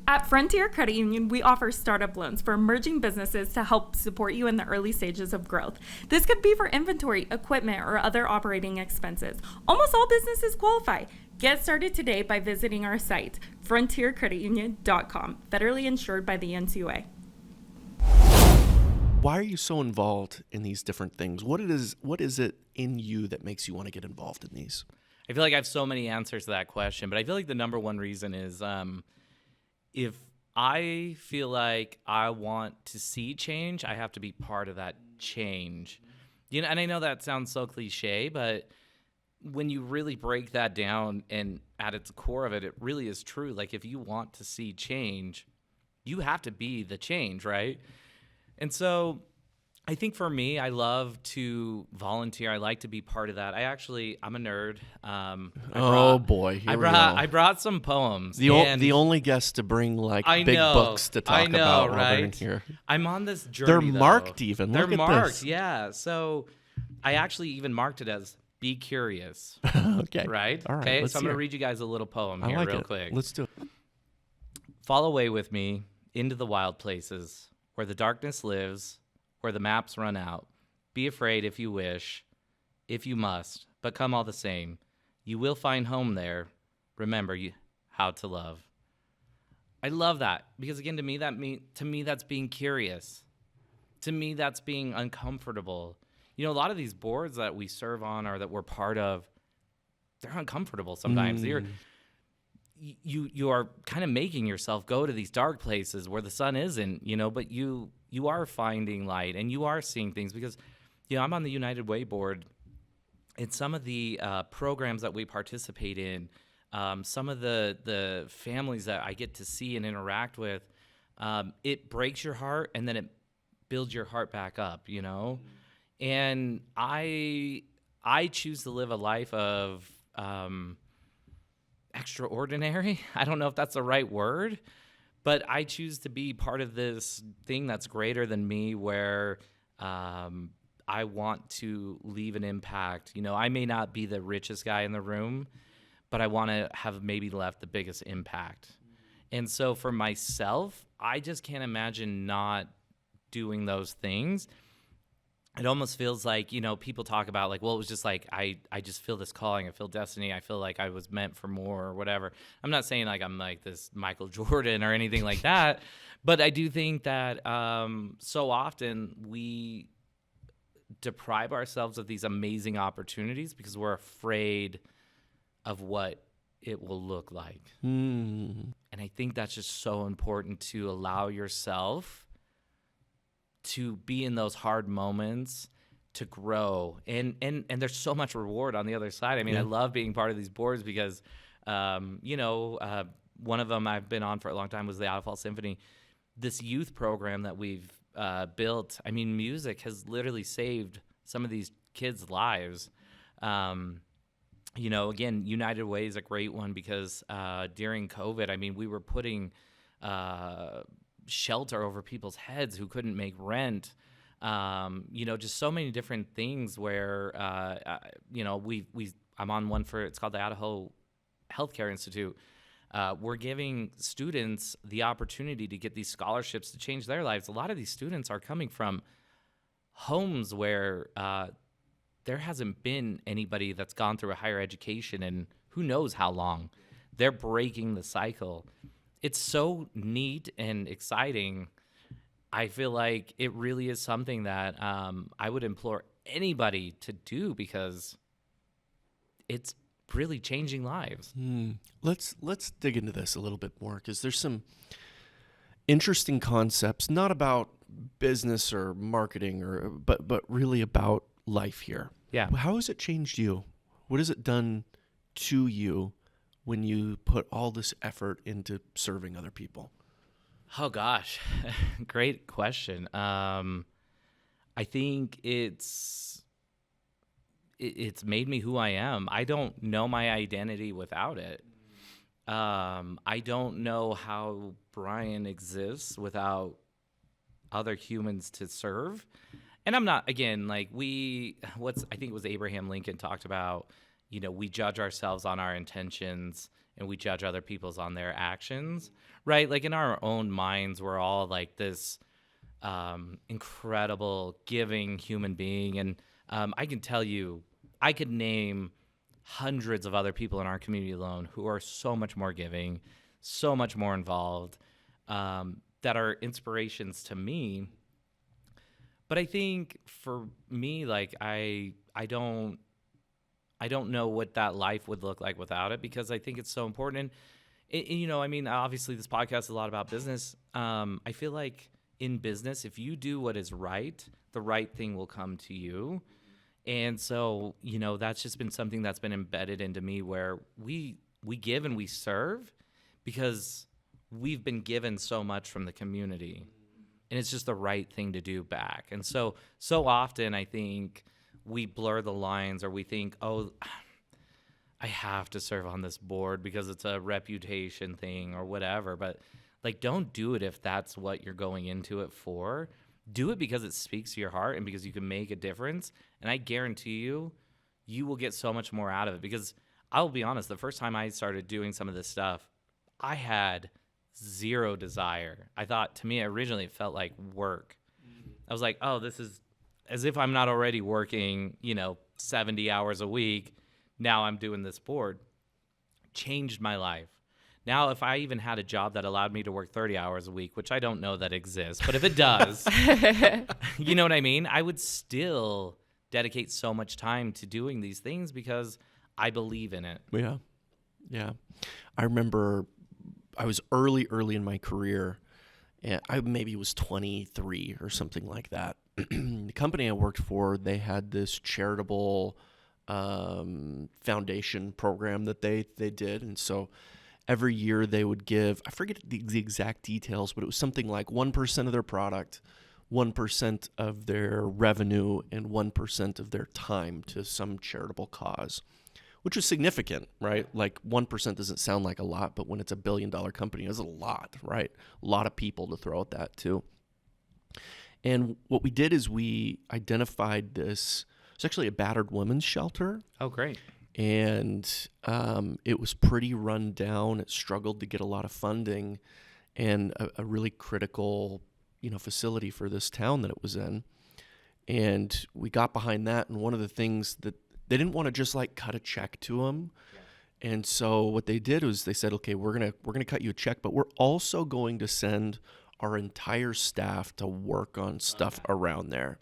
At Frontier Credit Union, we offer startup loans for emerging businesses to help support you in the early stages of growth. This could be for inventory, equipment, or other operating expenses. Almost all businesses qualify. Get started today by visiting our site, frontiercreditunion.com, federally insured by the NCUA. Why are you so involved in these different things? What is it in you that makes you want to get involved in these? I feel like I have so many answers to that question, but I feel like the number one reason is if I feel like I want to see change, I have to be part of that change. You know, and I know that sounds so cliche, but when you really break that down and at its core of it, it really is true. Like if you want to see change, you have to be the change, right? And so I think for me, I love to volunteer. I like to be part of that. I'm a nerd. Boy, here we go. I brought some poems. The and only guest to bring like I big know, books to talk I know, about while they're in right? here. I'm on this journey. They're though. marked even. They're Look at marked, this. yeah. So I actually even marked it as "Be Curious." Okay. Right? All right. Okay. Let's So I'm gonna hear it. read you guys a little poem I here, like real it. quick. Let's do it. Fall away with me into the wild places where the darkness lives, where the maps run out. Be afraid if you wish, if you must, but come all the same. You will find home there. Remember how to love. I love that because again, to me that's being curious. To me, that's being uncomfortable. You know, a lot of these boards that we serve on or that we're part of, they're uncomfortable sometimes. You are kind of making yourself go to these dark places where the sun isn't, you know, but you are finding light and you are seeing things because, you know, I'm on the United Way board and some of the programs that we participate in, some of the families that I get to see and interact with, it breaks your heart and then it builds your heart back up, you know? And I choose to live a life of extraordinary. I don't know if that's the right word, but I choose to be part of this thing that's greater than me where I want to leave an impact. You know, I may not be the richest guy in the room, but I want to have maybe left the biggest impact. And so for myself, I just can't imagine not doing those things. It almost feels like, you know, people talk about like, well, it was just like, I just feel this calling. I feel destiny. I feel like I was meant for more or whatever. I'm not saying like I'm like this Michael Jordan or anything like that. But I do think that so often we deprive ourselves of these amazing opportunities because we're afraid of what it will look like. And I think that's just so important to allow yourself to be in those hard moments, to grow. And there's so much reward on the other side. I mean, I love being part of these boards because One of them I've been on for a long time was the Idaho Symphony. This youth program that we've built, I mean, music has literally saved some of these kids' lives. Again, United Way is a great one because during COVID, I mean, we were putting shelter over people's heads who couldn't make rent. Just so many different things where, I'm on one it's called the Idaho Healthcare Institute. We're giving students the opportunity to get these scholarships to change their lives. A lot of these students are coming from homes where there hasn't been anybody that's gone through a higher education in who knows how long. They're breaking the cycle. It's so neat and exciting. I feel like it really is something that I would implore anybody to do because it's really changing lives. Let's dig into this a little bit more because there's some interesting concepts, not about business or marketing but really about life here. Yeah. How has it changed you? What has it done to you when you put all this effort into serving other people? Oh gosh, great question. I think it's made me who I am. I don't know my identity without it. I don't know how Brian exists without other humans to serve. And I'm not, again, like I think it was Abraham Lincoln talked about, we judge ourselves on our intentions and we judge other people's on their actions, right? Like in our own minds, we're all like this incredible, giving human being. And I can tell you, I could name hundreds of other people in our community alone who are so much more giving, so much more involved, that are inspirations to me. But I think for me, like I don't know what that life would look like without it because I think it's so important. And obviously this podcast is a lot about business. I feel like in business, if you do what is right, the right thing will come to you. And so, that's just been something that's been embedded into me where we give and we serve because we've been given so much from the community. And it's just the right thing to do back. And so often I think we blur the lines or we think, oh, I have to serve on this board because it's a reputation thing or whatever. But like, don't do it if that's what you're going into it for. Do it because it speaks to your heart and because you can make a difference. And I guarantee you, you will get so much more out of it. Because I'll be honest, the first time I started doing some of this stuff, I had zero desire. I thought, to me, originally it felt like work. I was like, oh, this is as if I'm not already working, 70 hours a week. Now I'm doing this board. Changed my life. Now, if I even had a job that allowed me to work 30 hours a week, which I don't know that exists, but if it does, you know what I mean? I would still dedicate so much time to doing these things because I believe in it. Yeah. I remember I was early in my career, and I maybe was 23 or something like that. The company I worked for, they had this charitable foundation program that they did, and so every year they would give, I forget the exact details, but it was something like 1% of their product, 1% of their revenue, and 1% of their time to some charitable cause, which was significant, right? Like 1% doesn't sound like a lot, but when it's $1 billion company, it's a lot, right? A lot of people to throw at that too. And what we did is we identified this. It's actually a battered women's shelter. Oh, great. And it was pretty run down. It struggled to get a lot of funding and a really critical, facility for this town that it was in. And we got behind that. And one of the things that they didn't want to just like cut a check to them. Yeah. And so what they did was they said, okay, we're gonna cut you a check, but we're also going to send our entire staff to work on stuff around there.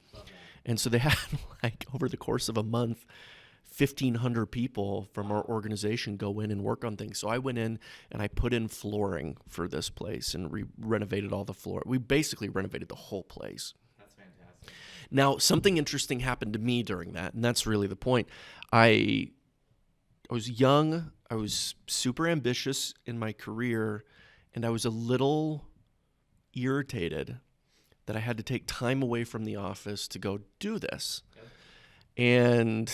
And so they had like over the course of a month, 1,500 people from our organization go in and work on things. So I went in and I put in flooring for this place and renovated all the floor. We basically renovated the whole place. That's fantastic. Now, something interesting happened to me during that, and that's really the point. I was young. was super ambitious in my career, and I was a little irritated that I had to take time away from the office to go do this. And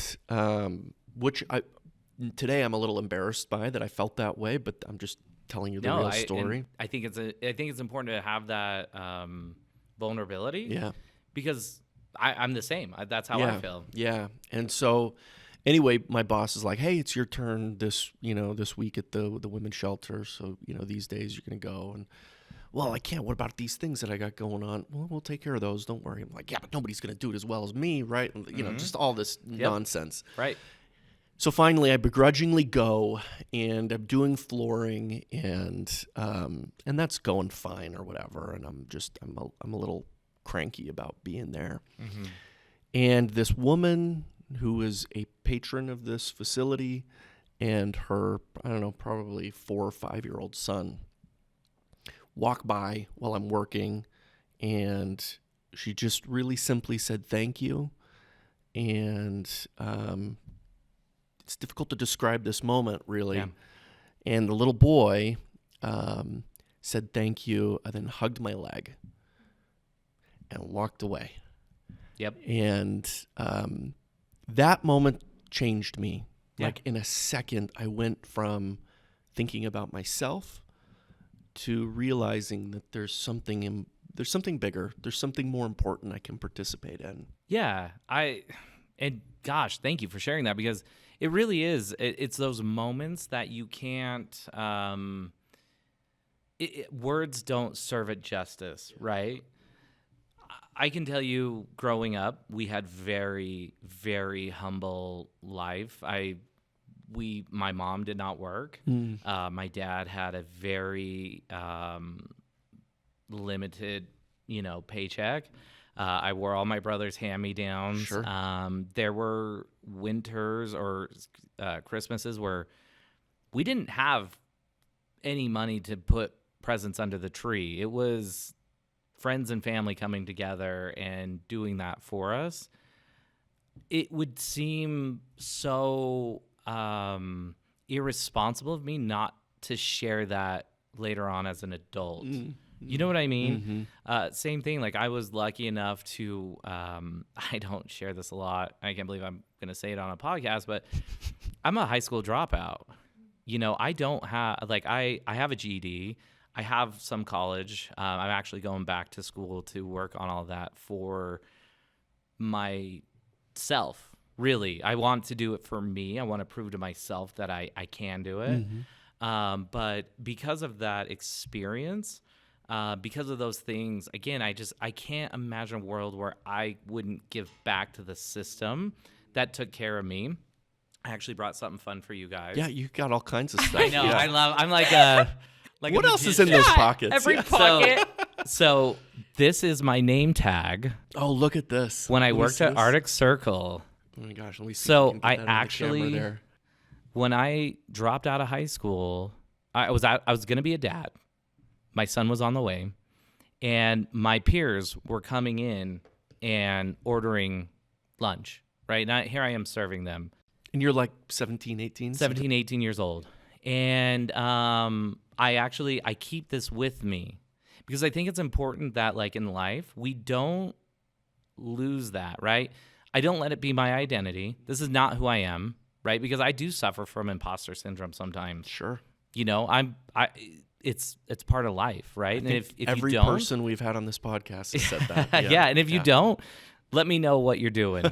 today I'm a little embarrassed by that I felt that way, but I'm just telling you the real story. I think it's important to have that vulnerability. Yeah. Because I'm the same. That's how I feel. Yeah. And so anyway, my boss is like, hey, it's your turn this week at the women's shelter. So, these days you're going to go. And, well, I can't. What about these things that I got going on? Well, we'll take care of those. Don't worry. I'm like, yeah, but nobody's going to do it as well as me, right? And, just all this nonsense. Right. So finally, I begrudgingly go, and I'm doing flooring, and that's going fine or whatever. And I'm a little cranky about being there. Mm-hmm. And this woman who is a patron of this facility and her, I don't know, probably 4 or 5 year old son walk by while I'm working, and she just really simply said thank you. And it's difficult to describe this moment, really. Yeah. And the little boy said thank you and then hugged my leg and walked away. Yep. And that moment changed me. Yeah. Like in a second, I went from thinking about myself to realizing that there's something bigger. There's something more important I can participate in. Yeah. And gosh, thank you for sharing that, because it really is. It's those moments that you can't. Words don't serve it justice, right? I can tell you, growing up, we had very, very humble life. My mom did not work. My dad had a very limited, paycheck. I wore all my brother's hand-me-downs. Sure. There were winters or Christmases where we didn't have any money to put presents under the tree. It was friends and family coming together and doing that for us. It would seem so irresponsible of me not to share that later on as an adult. You know what I mean? Mm-hmm. Same thing. Like, I was lucky enough to, I don't share this a lot. I can't believe I'm going to say it on a podcast, but I'm a high school dropout. I don't have, I have a GED. I have some college. I'm actually going back to school to work on all that for myself, really. I want to do it for me. I want to prove to myself that I can do it. Mm-hmm. But because of that experience, because of those things, again, I can't imagine a world where I wouldn't give back to the system that took care of me. I actually brought something fun for you guys. Yeah, you got all kinds of stuff. I know. Yeah. I'm like what else is in those pockets? Every pocket. So this is my name tag. Oh, look at this. When I worked at Arctic Circle. Oh my gosh, let me see. So I actually, when I dropped out of high school, I was going to be a dad. My son was on the way, and my peers were coming in and ordering lunch, right? And here I am serving them. And you're like 17, 18? 17, 18 years old. And I keep this with me because I think it's important that, like, in life, we don't lose that, right? I don't let it be my identity. This is not who I am, right? Because I do suffer from imposter syndrome sometimes. Sure. It's part of life, right? And if every you don't, person we've had on this podcast has said that. Yeah. And if you don't, let me know what you're doing,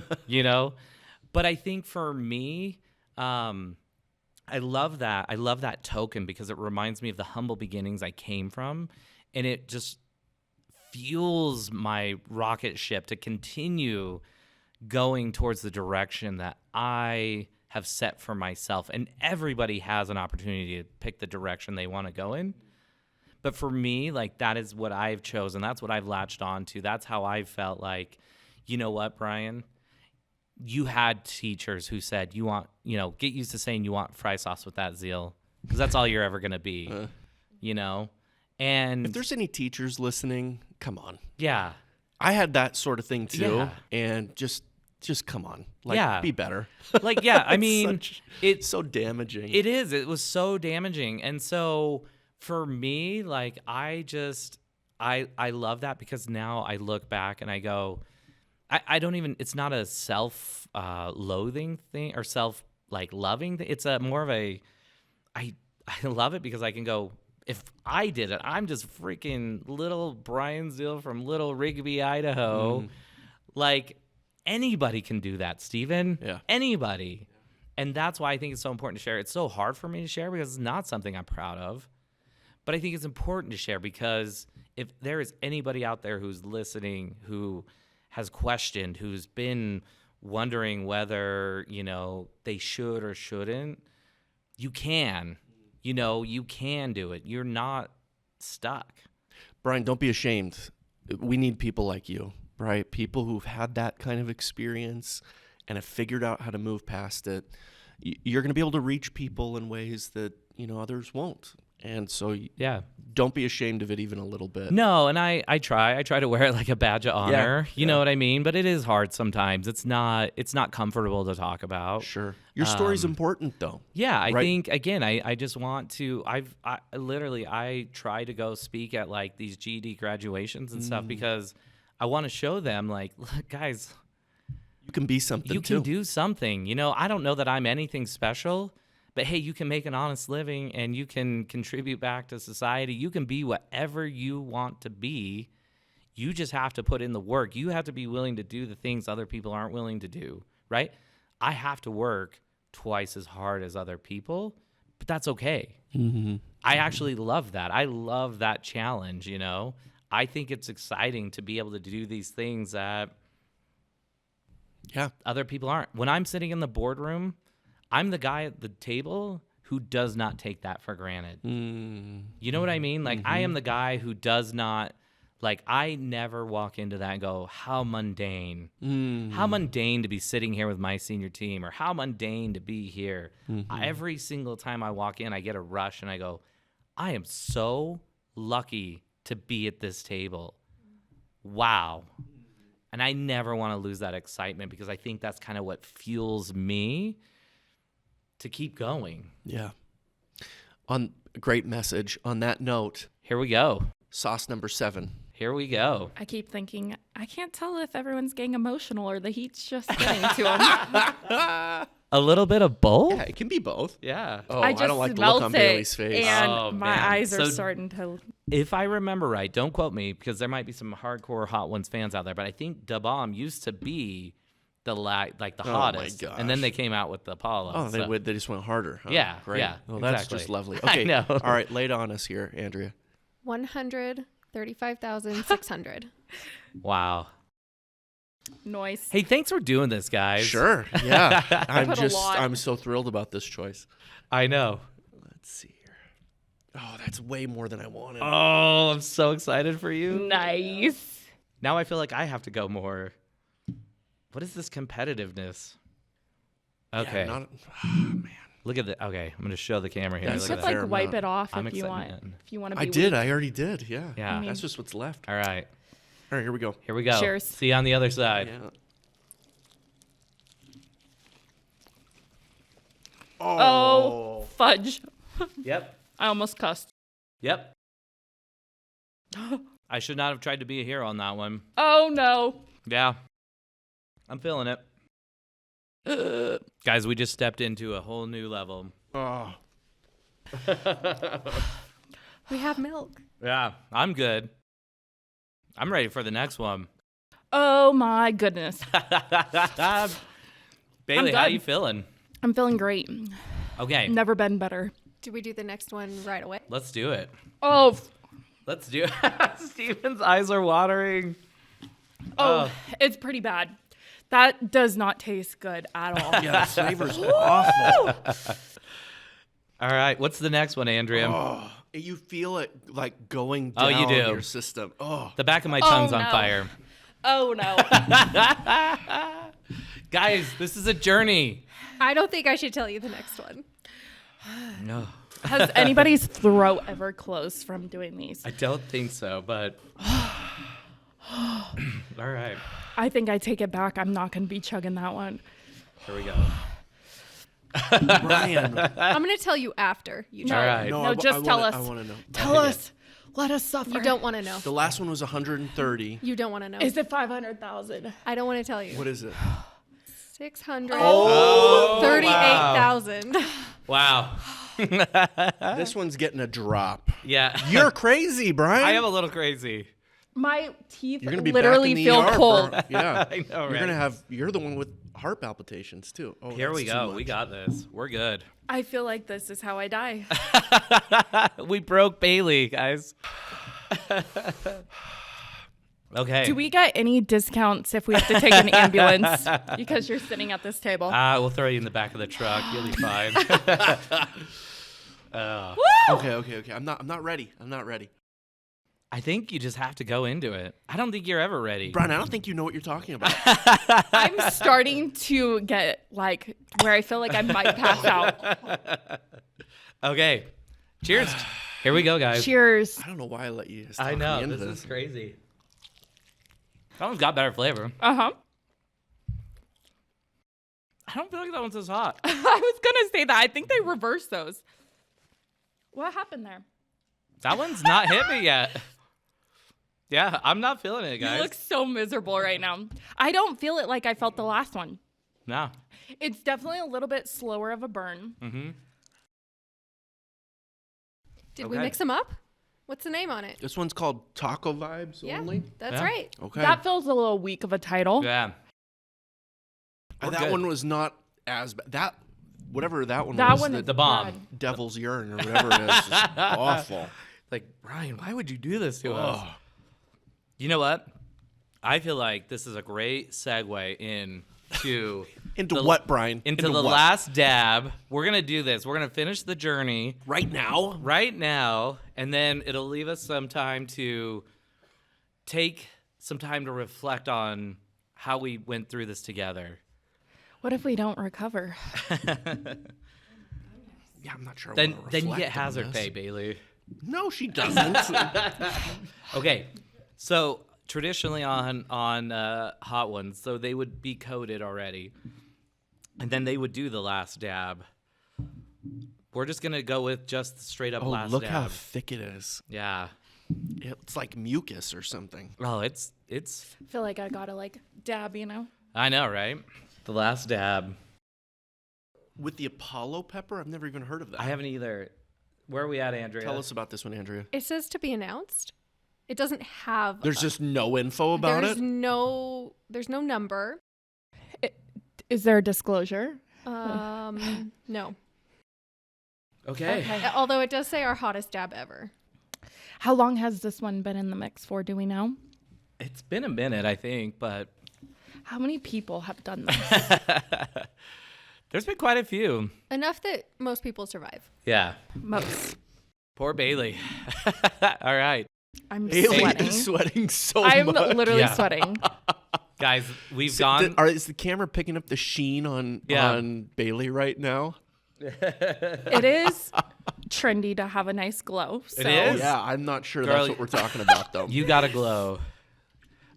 But I think for me, I love that. I love that token because it reminds me of the humble beginnings I came from, and it just fuels my rocket ship to continue going towards the direction that I have set for myself. And everybody has an opportunity to pick the direction they want to go in. But for me, like, that is what I've chosen. That's what I've latched on to. That's how I felt like, you know what, Brian? You had teachers who said, get used to saying you want fry sauce with that Ziel, because that's all you're ever going to be, And if there's any teachers listening, come on. Yeah. I had that sort of thing too. Yeah. And just just come on. Like, Yeah. be better. Like, yeah, I mean, it's so damaging. It is. It was so damaging. And so for me, like, I love that because now I look back and I go, I don't even, it's not a self-loathing thing or self-loving thing. It's a more of a, I love it because I can go, if I did it, I'm just freaking little Brian Ziel from Little Rigby, Idaho. Like, anybody can do that, Steven. Yeah. Anybody. And that's why I think it's so important to share. It's so hard for me to share because it's not something I'm proud of. But I think it's important to share because if there is anybody out there who's listening, who has questioned, who's been wondering whether, they should or shouldn't, you can. You can do it. You're not stuck. Brian, don't be ashamed. We need people like you, right? People who've had that kind of experience and have figured out how to move past it. You're going to be able to reach people in ways that, others won't. And so Yeah. don't be ashamed of it even a little bit. No, and I try to wear it like a badge of honor. You know what I mean? But it is hard sometimes. It's not comfortable to talk about. Sure. Your story's important though. Yeah, I Right. think again, I just want to. I try to go speak at like these GED graduations and stuff because I want to show them like, look, guys, You can be something you too. can do something. I don't know that I'm anything special, but hey, you can make an honest living and you can contribute back to society. You can be whatever you want to be. You just have to put in the work. You have to be willing to do the things other people aren't willing to do, right? I have to work twice as hard as other people, but that's okay. I actually love that. I love that challenge, I think it's exciting to be able to do these things that other people aren't. When I'm sitting in the boardroom, I'm the guy at the table who does not take that for granted. You know what I mean? Like, I am the guy who does not, like, I never walk into that and go, how mundane. How mundane to be sitting here with my senior team, or how mundane to be here. Every single time I walk in, I get a rush and I go, I am so lucky to be at this table. Wow. And I never want to lose that excitement because I think that's kind of what fuels me to keep going. Yeah. On great message. On that note, Here we go. sauce number 7. Here we go. I keep thinking, I can't tell if everyone's getting emotional or the heat's just getting to them. A little bit of both? Yeah, it can be both. Yeah. Oh, I just don't like the look smelt on it, Bailey's face. and Oh, my man. eyes are So- starting to. If I remember right, don't quote me because there might be some hardcore Hot Ones fans out there, but I think Da Bomb used to be the my hottest. And then gosh. they came out with the Apollo. Oh, so. they just went harder. Huh? Yeah, Great. yeah, Well, that's exactly. just lovely. I Okay. know. All right, lay it on us here, Andrea. 135,600. Wow. Noise. Hey, thanks for doing this, guys. Sure. Yeah. put a lot. I'm so thrilled about this choice. I know. Let's see here. Oh, that's way more than I wanted. Oh, I'm so excited for you. Nice. Now I feel like I have to go more. What is this competitiveness? Okay. Yeah, man. Look at the. Okay, I'm going to show the camera here. That's You Look could at a that. fair like wipe amount. it off I'm if you want. excited. If you want to be I did. weak. I already did. Yeah. Yeah. That's just what's left. All right. All right, here we go. Here we go. Cheers. See you on the other side. Yeah. Oh, fudge. Yep. I almost cussed. Yep. I should not have tried to be a hero on that one. Oh, no. Yeah. I'm feeling it. Guys, we just stepped into a whole new level. Oh. We have milk. Yeah, I'm good. I'm ready for the next one. Oh, my goodness. Bailey, how done. you feeling? I'm feeling great. Okay, Never been better. Do we do the next one right away? let's do it. Oh, Let's do it. Steven's eyes are watering. it's pretty bad. That does not taste good at all. Yeah, the flavor's awful. All right, what's the next one, Andrea? Oh, you feel it like going Oh, down you do. your system. Oh. The back of my tongue's on no. fire. Oh, no. Guys, this is a journey. I don't think I should tell you the next one. No, Has anybody's throat ever closed from doing these? I don't think so, but All right. I think I take it back. I'm not going to be chugging that one. Here we go. Brian. I'm going to tell you after you All try. right. No, just tell us. I want to know. Tell us. Let us suffer. You don't want to know. The last one was 130. You don't want to know. Is it 500,000? I don't want to tell you. What is it? 638,000. Wow. This one's getting a drop. Yeah. You're crazy, Brian. I am a little crazy. My teeth You're gonna be literally back in the feel ER cold. yeah. I know, You're right? gonna have. You're the one with heart palpitations too. Oh, Here that's we too go. much. We got this. We're good. I feel like this is how I die. We broke Bailey, guys. Okay. Do we get any discounts if we have to take an ambulance because you're sitting at this table? We'll throw you in the back of the truck. You'll be fine. Okay. I'm not ready. I think you just have to go into it. I don't think you're ever ready. Brian, I don't think you know what you're talking about. I'm starting to get like where I feel like I might pass out. Okay. Cheers. Here we go, guys. Cheers. I don't know why I let you. I talk know. me into This is crazy. That one's got better flavor. Uh-huh. I don't feel like that one's as hot. I was gonna say that. I think they reversed those. What happened there? That one's not hit me yet. Yeah, I'm not feeling it, guys. You look so miserable right now. I don't feel it like I felt the last one. No. It's definitely a little bit slower of a burn. Mm-hmm. Did we Okay. mix them up? What's the name on it? This one's called Taco Vibes Yeah, only. that's Yeah. right. Okay. That feels a little weak of a title. Yeah. We're that good. one was not as bad. That whatever that one That was. one the is the bomb. bad. devil's urine or whatever it is. Is awful. Like, Brian, why would you do this to us? Ugh. You know what? I feel like this is a great segue into Into the- what, Brian? into the what? last dab. We're gonna do this. We're gonna finish the journey right now. right now, and then it'll leave us some time to take some time to reflect on how we went through this together. What if we don't recover? Yeah, I'm not sure. I Then wanna you reflect get on hazard this. pay, Bailey. No, she doesn't. Okay, so traditionally on hot ones, so they would be coated already, and then they would do the last dab. We're just gonna go with just the straight up Oh, last look dab. how thick it is. Yeah. It's like mucus or something. Oh, it's. I feel like I gotta like dab, you know? I know, right? The last dab. With the Apollo pepper, I've never even heard of that. I haven't either. Where are we at, Andrea? Tell us about this one, Andrea. It says to be announced. It doesn't have. There's just no info about there's it. no number. Is there a disclosure? No. Okay. Although it does say our hottest dab ever. How long has this one been in the mix for? Do we know? It's been a minute, I think, but How many people have done this? there's been quite a few. Enough that most people survive. Yeah. Most. Poor Bailey. All right. I'm Bailey sweating. is sweating so I'm much. literally Yeah. sweating. Guys, we've gone. Is the camera picking up the sheen on Bailey right now? It is trendy to have a nice glow. So It is? Yeah, I'm not sure Girl, that's what we're talking about though. You got to glow.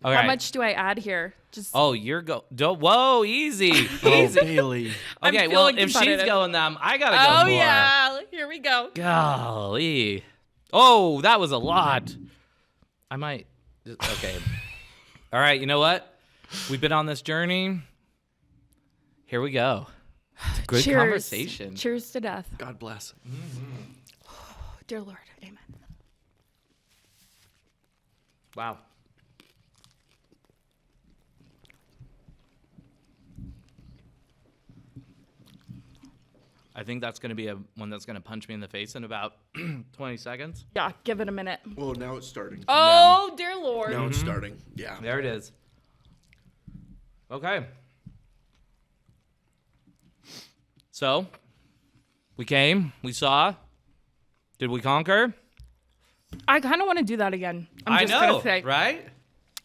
All right. How much do I add here? Just Oh, whoa, easy. Oh, Easy. Bailey. I'm Okay, well, feeling if she's competitive. going them, I got to go Oh more. yeah, here we go. Golly. Oh, that was a lot. I might. Okay. All right, you know what? We've been on this journey. Here we go. It's a good Cheers. conversation. Cheers to death. God bless. Dear Lord, amen. Wow. I think that's going to be one that's going to punch me in the face in about 20 seconds. Yeah, give it a minute. Well, now it's starting. Oh, dear Lord. Now it's starting. Yeah. There it is. Okay. So, we came, we saw. Did we conquer? I kind of want to do that again. I'm I just know, gonna say. right?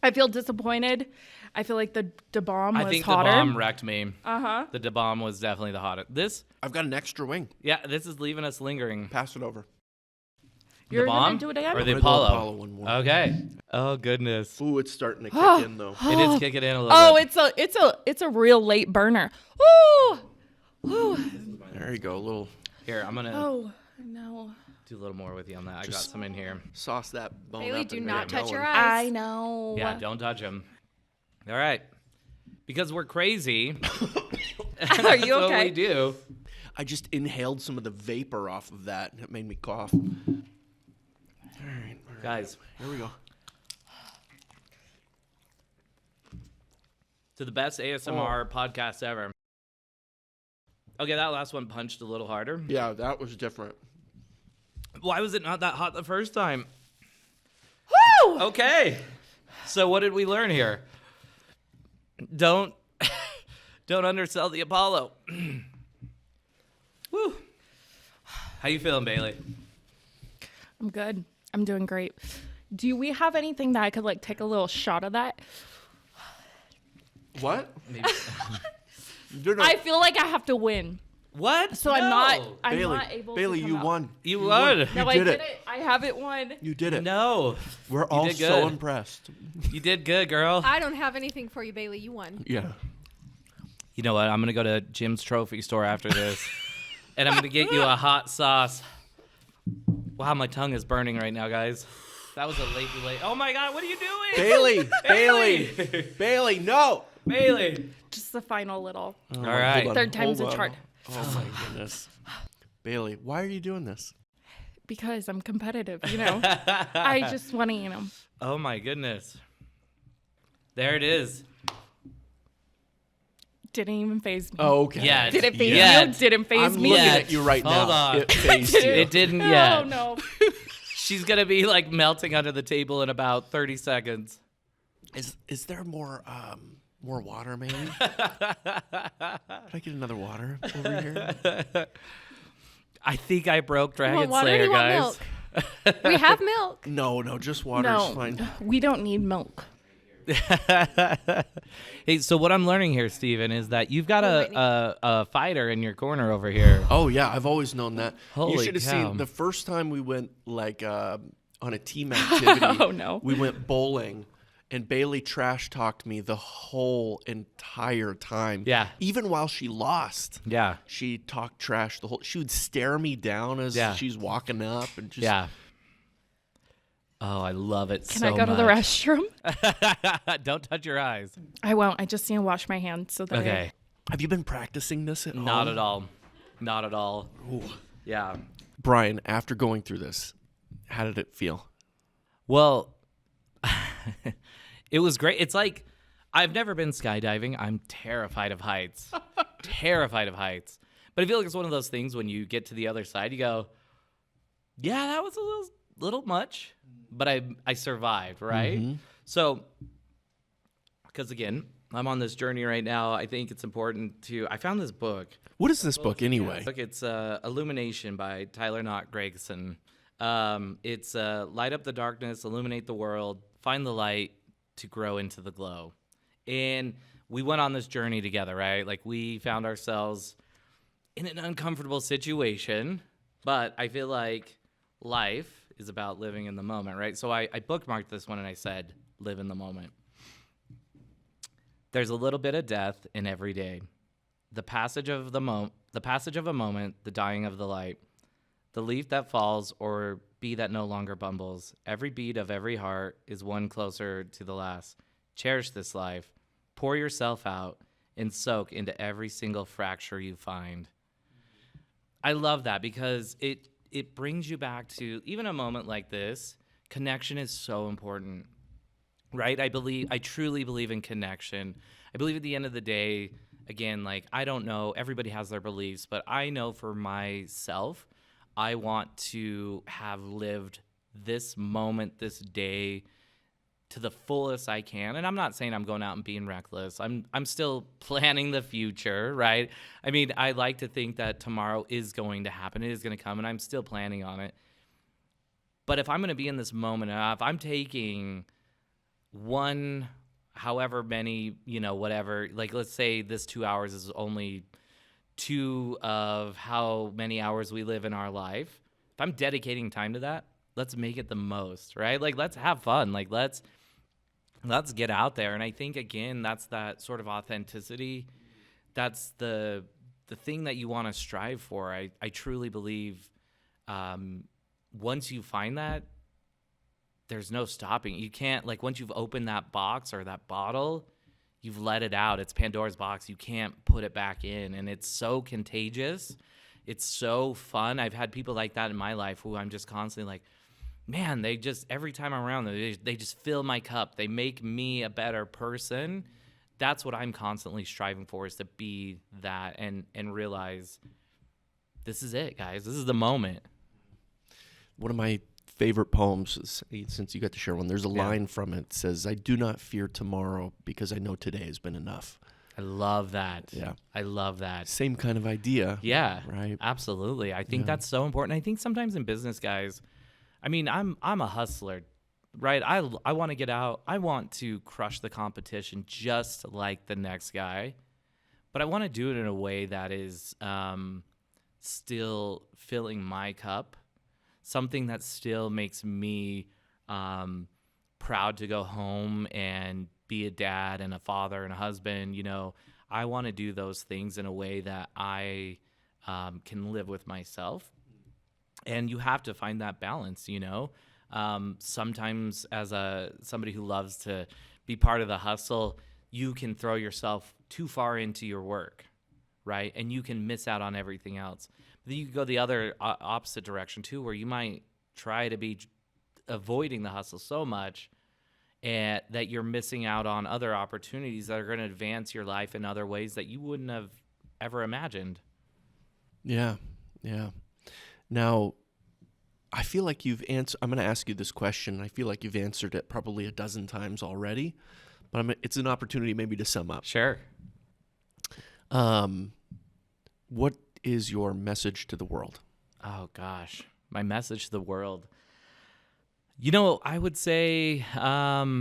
I feel disappointed. I feel like the bomb was I think hotter. the bomb wrecked me. Uh-huh. The bomb was definitely the hottest. This, I've got an extra wing. yeah, this is leaving us lingering. Pass it over. You're the bomb gonna do it again? or the I'm gonna go Apollo? Apollo one more. Okay. Oh goodness. Ooh, it's starting to kick in though. It is kicking in a little Oh, bit. it's a real late burner. Ooh. Ooh. There you go, a little Here, I'm gonna Oh no. do a little more with you on that. I got Just- some in here. sauce that bone Bailey, up do and not get touch your going. eyes. I know. Yeah, don't touch them. All right. Because we're crazy. Are you That's what okay? we do. I just inhaled some of the vapor off of that, and it made me cough. All right, Guys, here we go. to the best ASMR podcast ever. Okay, that last one punched a little harder. Yeah, that was different. Why was it not that hot the first time? Woo! Okay. So what did we learn here? Don't undersell the Apollo. Woo. How you feeling, Bailey? I'm good. I'm doing great. Do we have anything that I could like take a little shot of that? What? Maybe. You're not, I feel like I have to win. What? So I'm not Bailey, able Bailey, to you come out. won. You won. No, You I did did it. it. I haven't won. You did it. No. We're all did so good. impressed. You did good, girl. I don't have anything for you, Bailey. You won. Yeah. You know what? I'm going to go to Jim's Trophy Store after this, and I'm going to get you a hot sauce. Wow, my tongue is burning right now, guys. That was a late. Oh, my God. What are you doing? Bailey, Bailey. Bailey, Bailey, no. Bailey. Just the final little. All right. Third time's a charm. Oh my goodness. Bailey, why are you doing this? Because I'm competitive, you know. I just want to, you know. Oh, my goodness. There it is. Didn't even phase me. Oh, okay. Yes. Did it phase Yes. you? Didn't phase I'm me. looking Yes. at you right Hold now. on. It phased you. It didn't yet. Oh no. She's going to be like melting under the table in about 30 seconds. Is there more water, maybe? Could I get another water over here? I think I broke You Dragon want water? Or do Slayer, you want guys. milk? We have milk. No, just water is No, fine. we don't need milk. Hey, so what I'm learning here, Steven, is that you've got Whitney. a fighter in your corner over here. Oh yeah, I've always known that. You Holy should have cow. seen the first time we went like on a team activity. Oh, no. We went bowling, and Bailey trash talked me the whole entire time. Yeah. Even while she lost. Yeah. She talked trash the whole. She would stare me down as Yeah. she's walking up and just. Yeah. Oh, I love it Can so I go to the much. restroom? Don't touch your eyes. I won't. I just need to wash my hands so that Okay. Have you been practicing this at Not home? at all. Not at all. Ooh. Yeah. Brian, after going through this, how did it feel? Well, it was great. It's like I've never been skydiving. I'm terrified of heights. Terrified of heights. But I feel like it's one of those things when you get to the other side, you go, yeah, that was a little much, but I survived, right? Mm-hmm. So, because again, I'm on this journey right now. I think it's important I found this book. What is this book anyway? Look, it's Illumination by Tyler Knott Gregson. It's light up the darkness, illuminate the world, find the light to grow into the glow. And we went on this journey together, right? Like we found ourselves in an uncomfortable situation, but I feel like life is about living in the moment, right? So I bookmarked this one and I said, live in the moment. There's a little bit of death in every day. The passage of a moment, the dying of the light, the leaf that falls or bee that no longer bumbles. Every beat of every heart is one closer to the last. Cherish this life. Pour yourself out and soak into every single fracture you find. I love that because it brings you back to even a moment like this. Connection is so important, right? I truly believe in connection. I believe at the end of the day, again, like I don't know, everybody has their beliefs, but I know for myself, I want to have lived this moment, this day to the fullest I can. And I'm not saying I'm going out and being reckless. I'm still planning the future, right? I mean, I like to think that tomorrow is going to happen. It is going to come, and I'm still planning on it. But if I'm going to be in this moment, if I'm taking one, however many, whatever, like let's say this 2 hours is only 2 of how many hours we live in our life. If I'm dedicating time to that, make it the most, right? Like, let's have fun. Like, let's get out there. And I think, again, that's that sort of authenticity. That's the thing that you want to strive for. I truly believe once you find that, there's no stopping. You can't, like, once you've opened that box or that bottle, you've let it out. It's Pandora's box. You can't put it back in. And it's so contagious. It's so fun. I've had people like that in my life who I'm just constantly like, man, they just, every time I'm around them, they just fill my cup. They make me a better person. That's what I'm constantly striving for, is to be that and realize this is it, guys. This is the moment. One of my favorite poems, since you got to share one, there's a line from it that says, I do not fear tomorrow because I know today has been enough. I love that. Yeah. I love that. Same kind of idea. Yeah. Right. Absolutely. I think that's so important. I think sometimes in business, guys, I mean, I'm a hustler, right? I want to get out. I want to crush the competition just like the next guy, but I want to do it in a way that is still filling my cup, something that still makes me proud to go home and be a dad and a father and a husband. You know, I want to do those things in a way that I can live with myself. And you have to find that balance, you know. Sometimes as somebody who loves to be part of the hustle, you can throw yourself too far into your work, right? And you can miss out on everything else. But then you can go the other opposite direction too, where you might try to be avoiding the hustle so much and that you're missing out on other opportunities that are going to advance your life in other ways that you wouldn't have ever imagined. Yeah. Now, I feel like you've answered. I'm going to ask you this question. I feel like you've answered it probably a dozen times already, but it's an opportunity maybe to sum up. Sure. What is your message to the world? Oh, gosh. My message to the world. You know, I would say my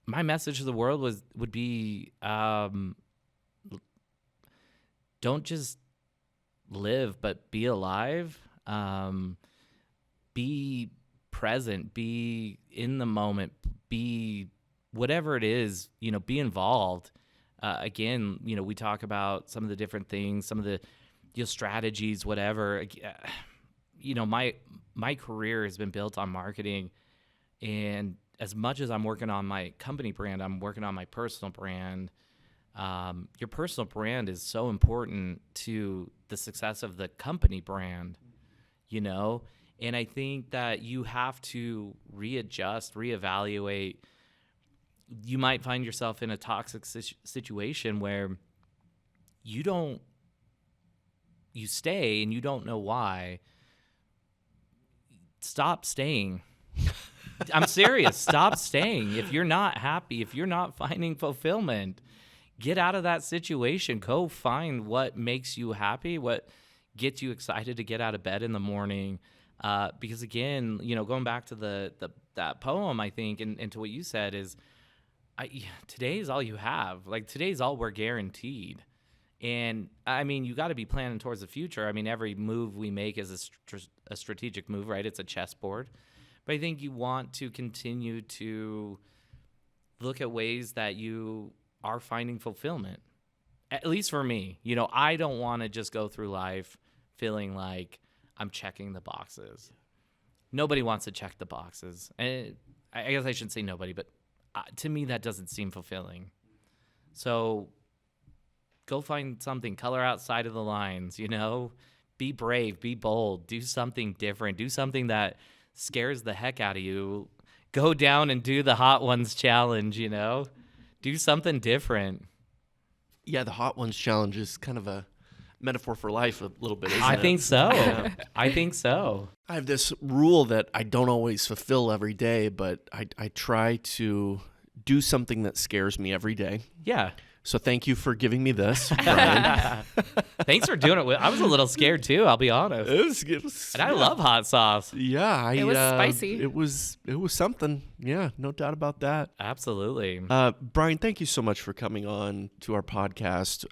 message to the world would be don't just live, but be alive. Be present, be in the moment, be whatever it is, you know, be involved. Again, you know, we talk about some of the different things, some of the strategies, whatever. You know, my career has been built on marketing, and as much as I'm working on my company brand, I'm working on my personal brand. Your personal brand is so important to the success of the company brand, you know? And I think that you have to readjust, reevaluate. You might find yourself in a toxic situation where you stay and you don't know why. Stop staying. I'm serious. Stop staying. If you're not happy, if you're not finding fulfillment, get out of that situation. Go find what makes you happy, what gets you excited to get out of bed in the morning. Because again, you know, going back to that poem, I think, and to what you said is, today is all you have. Like, today's all we're guaranteed. And I mean, you got to be planning towards the future. I mean, every move we make is a strategic move, right? It's a chessboard. But I think you want to continue to look at ways that you are finding fulfillment. At least for me, you know, I don't want to just go through life feeling like I'm checking the boxes. Nobody wants to check the boxes. And I guess I shouldn't say nobody, but to me, that doesn't seem fulfilling. So go find something, color outside of the lines, you know, be brave, be bold, do something different, do something that scares the heck out of you. Go down and do the Hot Ones challenge, you know, do something different. Yeah, the Hot Ones challenge is kind of a metaphor for life a little bit, isn't it? I think so. Yeah. I think so. I have this rule that I don't always fulfill every day, but I try to do something that scares me every day. Yeah. So thank you for giving me this, Brian. Thanks for doing it. I was a little scared too, I'll be honest. It was, And I love hot sauce. Yeah, It was spicy. It was something. Yeah, no doubt about that. Absolutely. Brian, thank you so much for coming on to our podcast.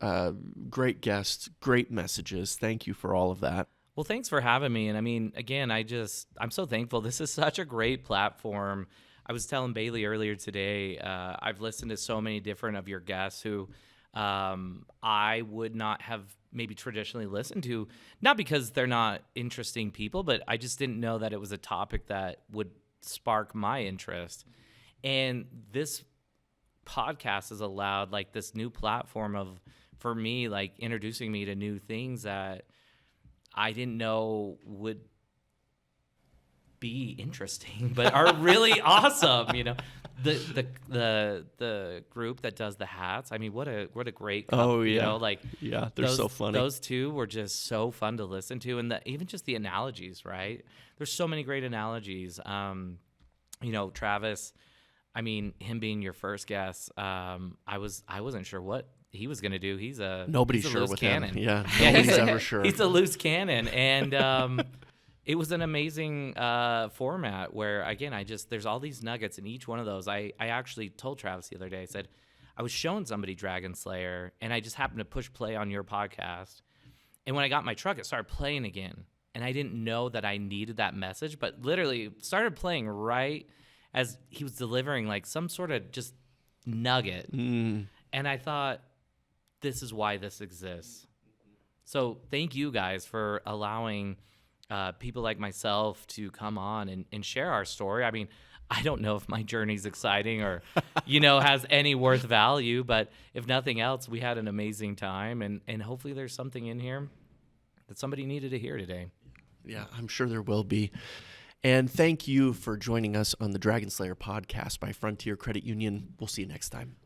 Great guests, great messages. Thank you for all of that. Well, thanks for having me. And I mean, again, I'm so thankful. This is such a great platform. I was telling Bailey earlier today, I've listened to so many different of your guests who I would not have maybe traditionally listened to, not because they're not interesting people, but I just didn't know that it was a topic that would spark my interest. And this podcast has allowed like this new platform for me, like introducing me to new things that I didn't know would be interesting, but are really awesome. You know, the group that does the hats. I mean, what a great couple, oh yeah, you know, like they're so funny. Those two were just so fun to listen to, and even just the analogies, right? There's so many great analogies. You know, Travis. I mean, him being your first guest, I wasn't sure what he was going to do. Nobody's he's a sure loose with cannon. him. Yeah, nobody's ever sure. He's a loose cannon, and it was an amazing format where, again, there's all these nuggets in each one of those. I actually told Travis the other day, I said, I was showing somebody Dragon Slayer, and I just happened to push play on your podcast, and when I got my truck, it started playing again, and I didn't know that I needed that message, but literally started playing right as he was delivering like some sort of just nugget. And I thought, this is why this exists. So thank you guys for allowing people like myself to come on and share our story. I mean, I don't know if my journey's exciting or, you know, has any worth value, but if nothing else, we had an amazing time, and hopefully there's something in here that somebody needed to hear today. Yeah, I'm sure there will be. And thank you for joining us on the Dragon SLYR podcast by Frontier Credit Union. We'll see you next time.